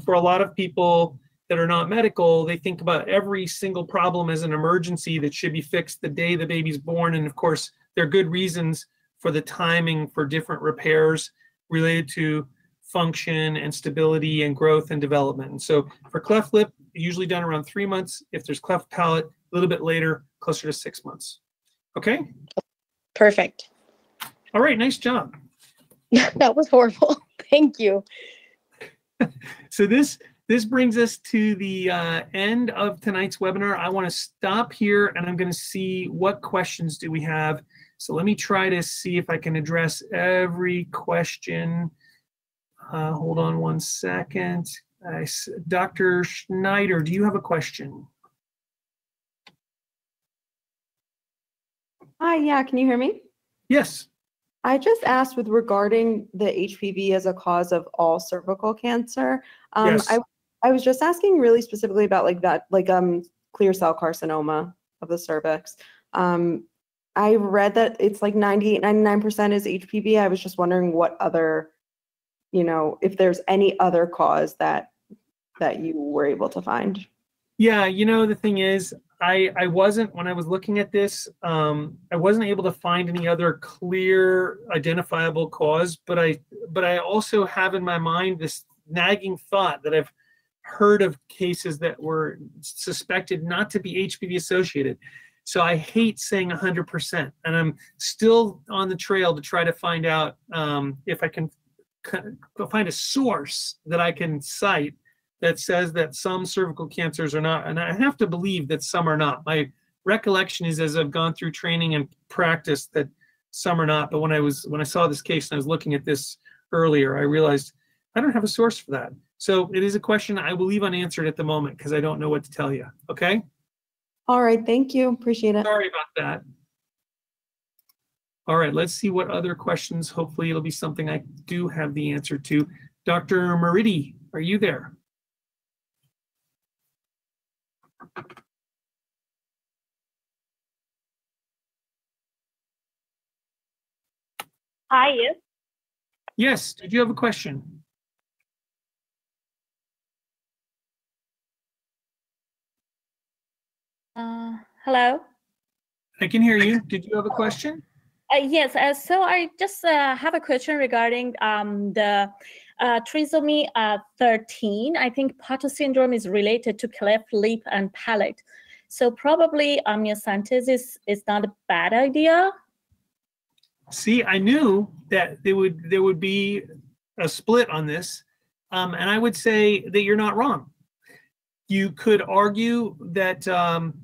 for a lot of people that are not medical, they think about every single problem as an emergency that should be fixed the day the baby's born, and of course there are good reasons for the timing for different repairs related to function and stability and growth and development. And so for cleft lip, usually done around 3 months. If there's cleft palate, a little bit later, closer to 6 months. Okay? Perfect. All right, nice job. That was horrible. Thank you. So this brings us to the end of tonight's webinar. I want to stop here and I'm going to see what questions do we have. So let me try to see if I can address every question. Hold on one second. Dr. Schneider, do you have a question? Hi, yeah, can you hear me? Yes. I just asked with regarding the HPV as a cause of all cervical cancer. Yes. I was just asking really specifically about clear cell carcinoma of the cervix. I read that it's like 98, 99% is HPV. I was just wondering what other, if there's any other cause that you were able to find. Yeah, the thing is, I wasn't, when I was looking at this, I wasn't able to find any other clear identifiable cause, but I also have in my mind this nagging thought that I've heard of cases that were suspected not to be HPV associated. So I hate saying 100%, and I'm still on the trail to try to find out if I can find a source that I can cite that says that some cervical cancers are not, and I have to believe that some are not. My recollection is, as I've gone through training and practice, that some are not. But when I saw this case and I was looking at this earlier, I realized I don't have a source for that. So it is a question I will leave unanswered at the moment because I don't know what to tell you. Okay. All right. Thank you. Appreciate it. Sorry about that. All right, let's see what other questions. Hopefully it'll be something I do have the answer to. Dr. Meridi, are you there? Hi, yes. Yes, did you have a question? Hello. I can hear you. Did you have a question? Yes, so I just have a question regarding the trisomy 13. I think Potter syndrome is related to cleft lip and palate. So probably amniocentesis is not a bad idea. See, I knew that there would be a split on this, and I would say that you're not wrong. You could argue that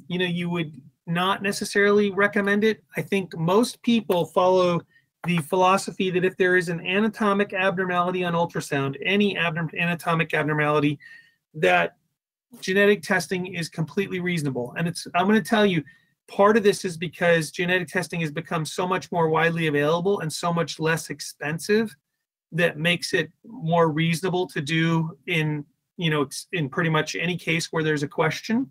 you know, you would not necessarily recommend it. I think most people follow the philosophy that if there is an anatomic abnormality on ultrasound, any anatomic abnormality, that genetic testing is completely reasonable. And I'm going to tell you, part of this is because genetic testing has become so much more widely available and so much less expensive that makes it more reasonable to do in, you know, in pretty much any case where there's a question.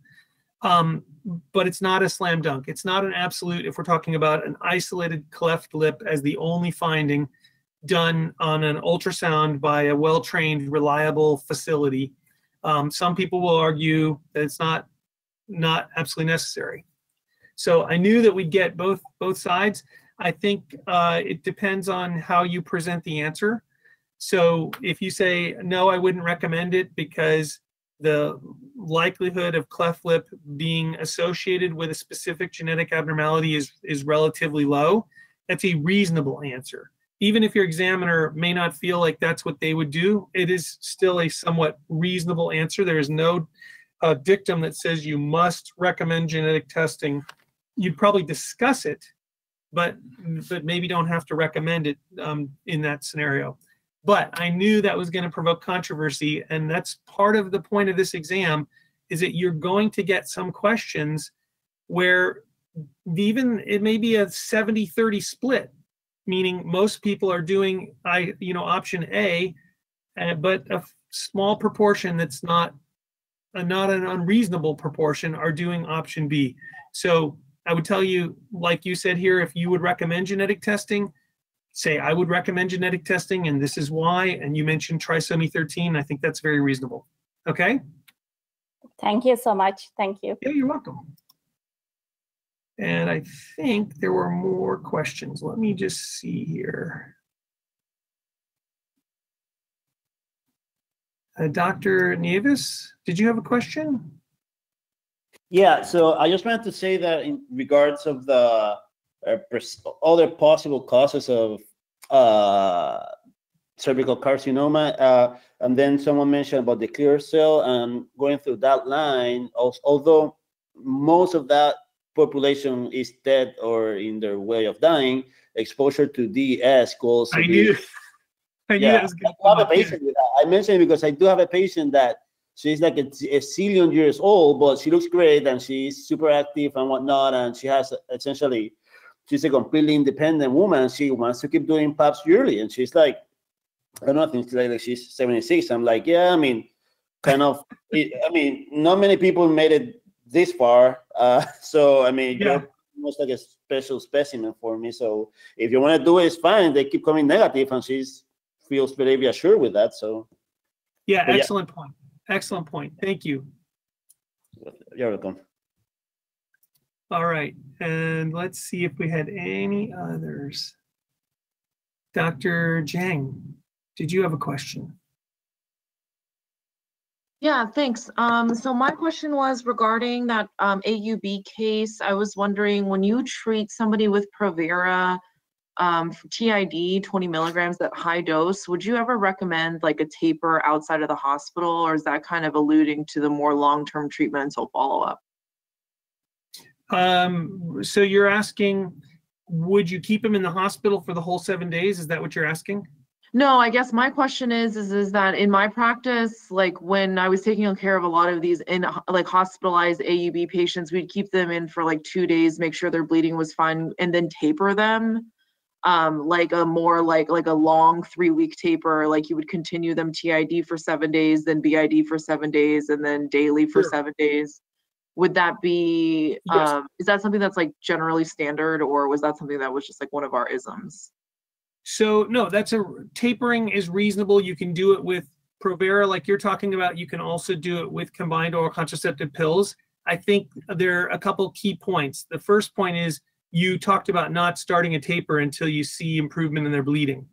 But it's not a slam dunk. It's not an absolute if we're talking about an isolated cleft lip as the only finding done on an ultrasound by a well-trained, reliable facility. Some people will argue that it's not absolutely necessary. So I knew that we'd get both sides. I think it depends on how you present the answer. So if you say, no, I wouldn't recommend it because the likelihood of cleft lip being associated with a specific genetic abnormality is relatively low, that's a reasonable answer. Even if your examiner may not feel like that's what they would do, it is still a somewhat reasonable answer. There is no dictum that says you must recommend genetic testing. You'd probably discuss it, but maybe don't have to recommend it in that scenario. But I knew that was going to provoke controversy, and that's part of the point of this exam, is that you're going to get some questions where even it may be a 70-30 split, meaning most people are doing option A, but a small proportion that's not an unreasonable proportion are doing option B. So I would tell you, like you said here, if you would recommend genetic testing, say I would recommend genetic testing and this is why, and you mentioned trisomy 13, I think that's very reasonable. Okay? Thank you so much. Thank you. Yeah, you're welcome. And I think there were more questions. Let me just see here. Dr. Nieves, did you have a question? Yeah, so I just wanted to say that in regards of the other possible causes of cervical carcinoma, and then someone mentioned about the clear cell, and going through that line, although most of that population is dead or in their way of dying, exposure to DS could also I knew that was going to have a patient with that. I mentioned it because I do have a patient that she's like a zillion years old, but she looks great and she's super active and whatnot, and she has essentially, she's a completely independent woman. She wants to keep doing PAPs yearly, and she's like, I don't know, I think like she's 76. I'm like, yeah, I mean, kind of, I mean, not many people made it this far. So, I mean, you're almost like a special specimen for me. So if you want to do it, it's fine. They keep coming negative, and she feels very reassured with that. So, yeah, excellent point. Excellent point. Thank you. You're welcome. All right, and let's see if we had any others. Dr. Zhang, did you have a question? Yeah, thanks. So my question was regarding that AUB case. I was wondering, when you treat somebody with Provera for TID 20 milligrams at high dose, would you ever recommend like a taper outside of the hospital, or is that kind of alluding to the more long-term treatment until follow-up? So you're asking, would you keep him in the hospital for the whole 7 days? Is that what you're asking? No, I guess my question is that in my practice, like when I was taking care of a lot of these in like hospitalized AUB patients, we'd keep them in for like 2 days, make sure their bleeding was fine, and then taper them. like a more like a long 3-week taper, like you would continue them TID for 7 days, then BID for 7 days, and then daily for 7 days. Would that be, Yes. is that something that's like generally standard, or was that something that was just like one of our isms? So no, tapering is reasonable. You can do it with Provera like you're talking about. You can also do it with combined oral contraceptive pills. I think there are a couple key points. The first point is you talked about not starting a taper until you see improvement in their bleeding.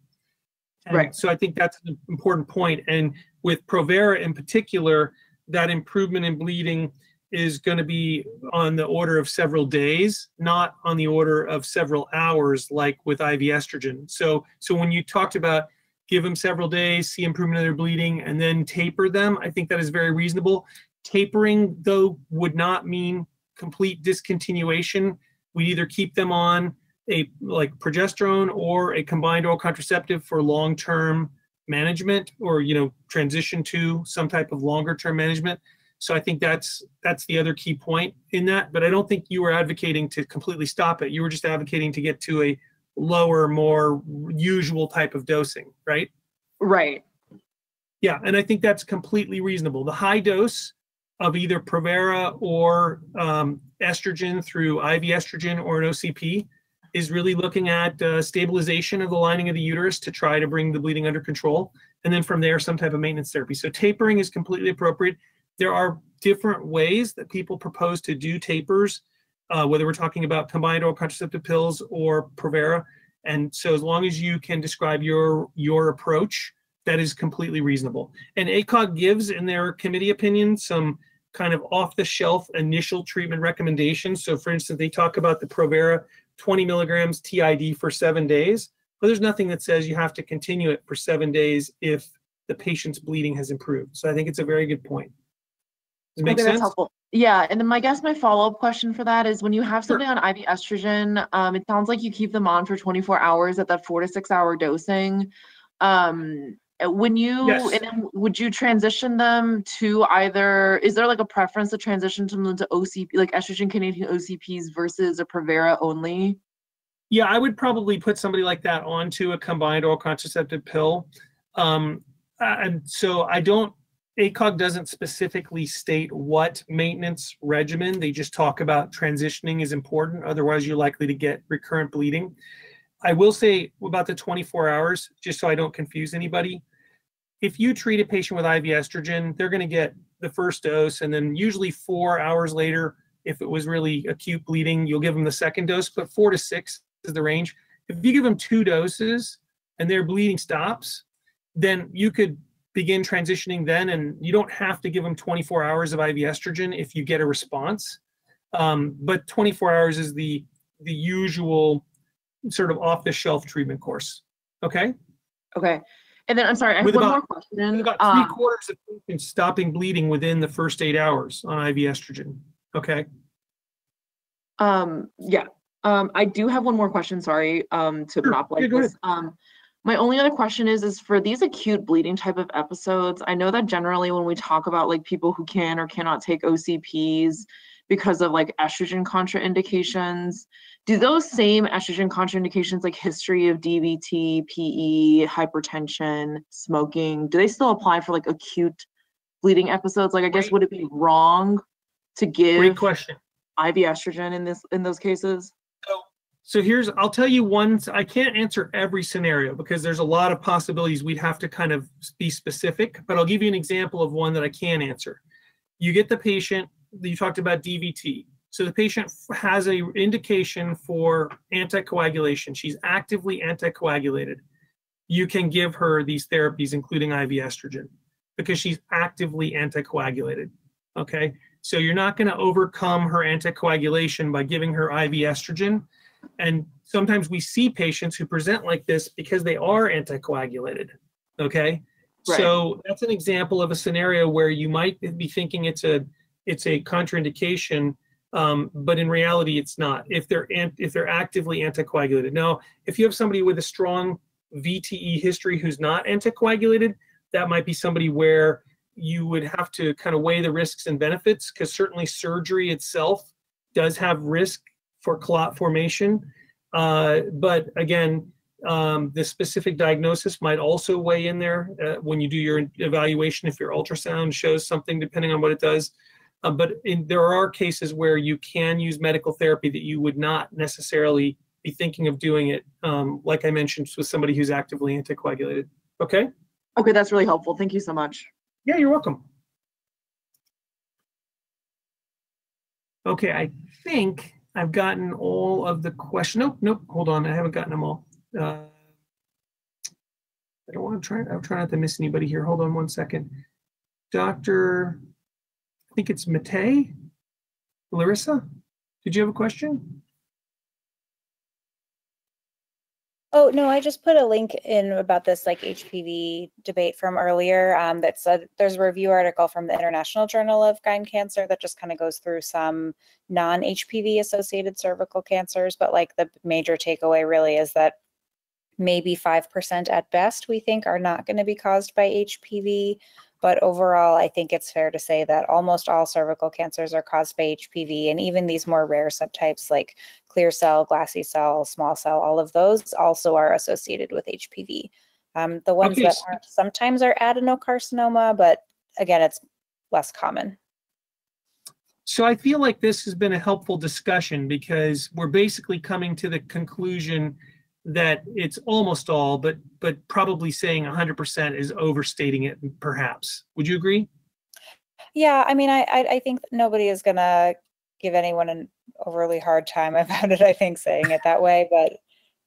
Right. So I think that's an important point. And with Provera in particular, that improvement in bleeding is going to be on the order of several days, not on the order of several hours like with IV estrogen. So when you talked about give them several days, see improvement in their bleeding, and then taper them, I think that is very reasonable. Tapering, though, would not mean complete discontinuation. We either keep them on a like progesterone or a combined oral contraceptive for long-term management, or transition to some type of longer-term management. So I think that's the other key point in that. But I don't think you were advocating to completely stop it. You were just advocating to get to a lower, more usual type of dosing, right? Right. Yeah, and I think that's completely reasonable. The high dose of either Provera or estrogen through IV estrogen or an OCP is really looking at stabilization of the lining of the uterus to try to bring the bleeding under control. And then from there, some type of maintenance therapy. So tapering is completely appropriate. There are different ways that people propose to do tapers, whether we're talking about combined oral contraceptive pills or Provera. And so as long as you can describe your approach, that is completely reasonable. And ACOG gives in their committee opinion some kind of off-the-shelf initial treatment recommendations. So for instance, they talk about the Provera 20 milligrams TID for 7 days, but there's nothing that says you have to continue it for 7 days if the patient's bleeding has improved. So I think it's a very good point. Does it make sense? That's helpful. Yeah, and then my follow-up question for that is when you have something on IV estrogen, it sounds like you keep them on for 24 hours at that 4 to 6 hour dosing. When you, Yes. and then would you transition them to either, is there like a preference to transition them to OCP, like estrogen-containing OCPs versus a Provera only? Yeah, I would probably put somebody like that onto a combined oral contraceptive pill. And so ACOG doesn't specifically state what maintenance regimen. They just talk about transitioning is important. Otherwise, you're likely to get recurrent bleeding. I will say about the 24 hours, just so I don't confuse anybody. If you treat a patient with IV estrogen, they're going to get the first dose, and then usually 4 hours later, if it was really acute bleeding, you'll give them the second dose, but 4 to 6 is the range. If you give them 2 doses and their bleeding stops, then you could begin transitioning then, and you don't have to give them 24 hours of IV estrogen if you get a response. But 24 hours is the usual sort of off-the-shelf treatment course. Okay? Okay. And then, I'm sorry, I have one more question. About 3/4 of patients stopping bleeding within the first 8 hours on IV estrogen. Okay? Yeah. I do have one more question, sorry, to monopolize this. My only other question is for these acute bleeding type of episodes, I know that generally when we talk about like people who can or cannot take OCPs because of like estrogen contraindications, do those same estrogen contraindications like history of DVT, PE, hypertension, smoking, do they still apply for like acute bleeding episodes? Like, I guess, would it be wrong to give Great question. IV estrogen in those cases? So I'll tell you one, I can't answer every scenario because there's a lot of possibilities. We'd have to kind of be specific, but I'll give you an example of one that I can answer. You get the patient, you talked about DVT. So the patient has an indication for anticoagulation. She's actively anticoagulated. You can give her these therapies, including IV estrogen, because she's actively anticoagulated, okay? So you're not gonna overcome her anticoagulation by giving her IV estrogen. And sometimes we see patients who present like this because they are anticoagulated, okay? Right. So that's an example of a scenario where you might be thinking it's a contraindication, but in reality it's not, if they're actively anticoagulated. Now, if you have somebody with a strong VTE history who's not anticoagulated, that might be somebody where you would have to kind of weigh the risks and benefits, because certainly surgery itself does have risk for clot formation. But again, The specific diagnosis might also weigh in there when you do your evaluation if your ultrasound shows something, depending on what it does. But there are cases where you can use medical therapy that you would not necessarily be thinking of doing it, like I mentioned, with somebody who's actively anticoagulated. Okay? Okay, that's really helpful. Thank you so much. Yeah, you're welcome. Okay, I think I've gotten all of the questions. Nope, hold on. I haven't gotten them all. I don't want to try. I'm trying not to miss anybody here. Hold on one second. Dr. I think it's Matei. Larissa, did you have a question? Oh, no, I just put a link in about this like HPV debate from earlier that said there's a review article from the International Journal of Gyn Cancer that just kind of goes through some non-HPV associated cervical cancers. But like the major takeaway really is that maybe 5% at best we think are not going to be caused by HPV. But overall, I think it's fair to say that almost all cervical cancers are caused by HPV, and even these more rare subtypes like clear cell, glassy cell, small cell, all of those also are associated with HPV. The ones that aren't sometimes are adenocarcinoma, but again, it's less common. So I feel like this has been a helpful discussion because we're basically coming to the conclusion that it's almost all, but probably saying 100% is overstating it, perhaps. Would you agree? Yeah, I mean, I think nobody is going to give anyone an overly hard time about it, I think, saying it that way. But,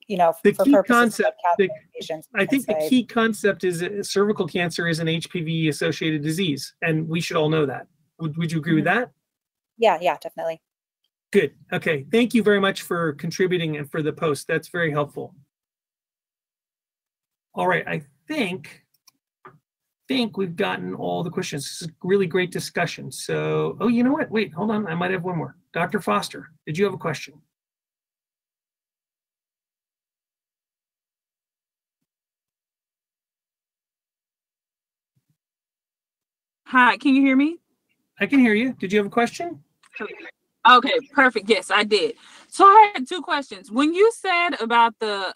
you know, the for key purposes concept, of patients, I think the key concept is that cervical cancer is an HPV-associated disease, and we should all know that. Would you agree with that? Yeah, definitely. Good. Okay. Thank you very much for contributing and for the post. That's very helpful. All right. I think we've gotten all the questions. This is a really great discussion. So, oh, you know what? Wait, hold on. I might have one more. Dr. Foster, did you have a question? Hi, can you hear me? I can hear you. Did you have a question? Okay, perfect. Yes, I did. So I had two questions. When you said about the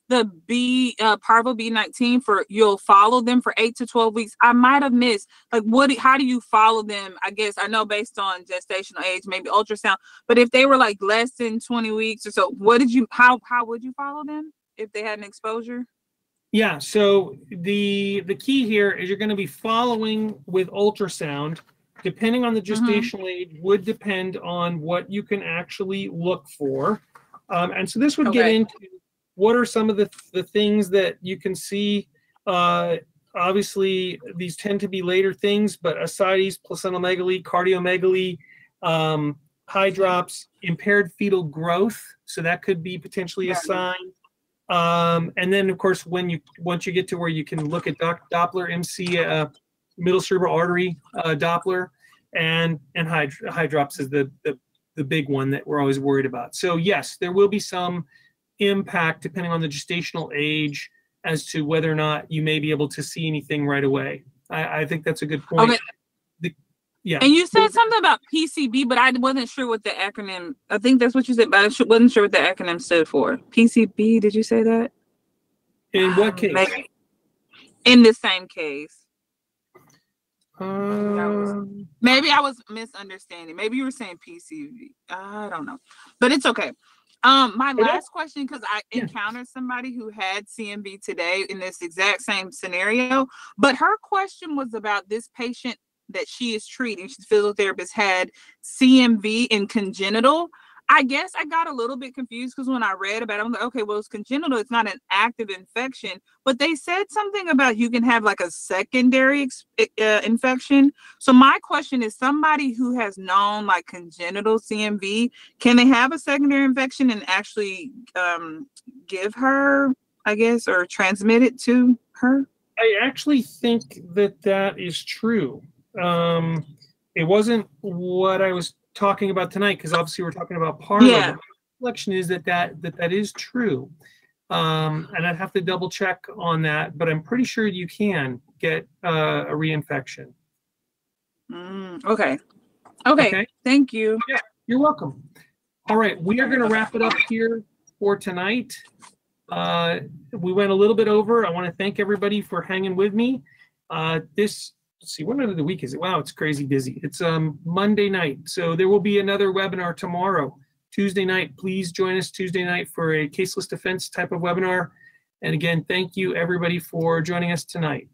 parvoB19 for you'll follow them for 8 to 12 weeks, I might have missed like how do you follow them? I guess I know based on gestational age, maybe ultrasound, but if they were like less than 20 weeks or so, how would you follow them if they had an exposure? Yeah, so the key here is you're going to be following with ultrasound. Depending on the gestational age would depend on what you can actually look for. And so this would get into what are some of the things that you can see. Obviously, these tend to be later things, but ascites, placentalomegaly, cardiomegaly, high drops, impaired fetal growth. So that could be potentially a sign. And then, of course, once you get to where you can look at Doppler MC, middle cerebral artery Doppler, and high drops is the big one that we're always worried about. So yes, there will be some impact depending on the gestational age as to whether or not you may be able to see anything right away. I think that's a good point. Okay. Yeah. And you said something about PCB, but I wasn't sure what the acronym. I think that's what you said, but I wasn't sure what the acronym stood for. PCB, did you say that? In what case? Maybe. In the same case. Maybe I was misunderstanding. Maybe you were saying PCB. I don't know, but it's okay. My last question, because I encountered somebody who had CMV today in this exact same scenario, but her question was about this patient that she is treating. She's a physical therapist, had CMV in congenital. I guess I got a little bit confused because when I read about it, I'm like, okay, well, it's congenital. It's not an active infection. But they said something about you can have like a secondary infection. So my question is, somebody who has known like congenital CMV, can they have a secondary infection and actually give her, I guess, or transmit it to her? I actually think that is true. It wasn't what I was talking about tonight, because obviously we're talking about parvo. Yeah. My reflection is that is true, and I'd have to double check on that, but I'm pretty sure you can get a reinfection. Okay. Thank you. Yeah, you're welcome. All right, we are going to wrap it up here for tonight. We went a little bit over. I want to thank everybody for hanging with me. Let's see, what night of the week is it? Wow, it's crazy busy. It's Monday night. So there will be another webinar tomorrow, Tuesday night. Please join us Tuesday night for a caseless defense type of webinar. And again, thank you everybody for joining us tonight.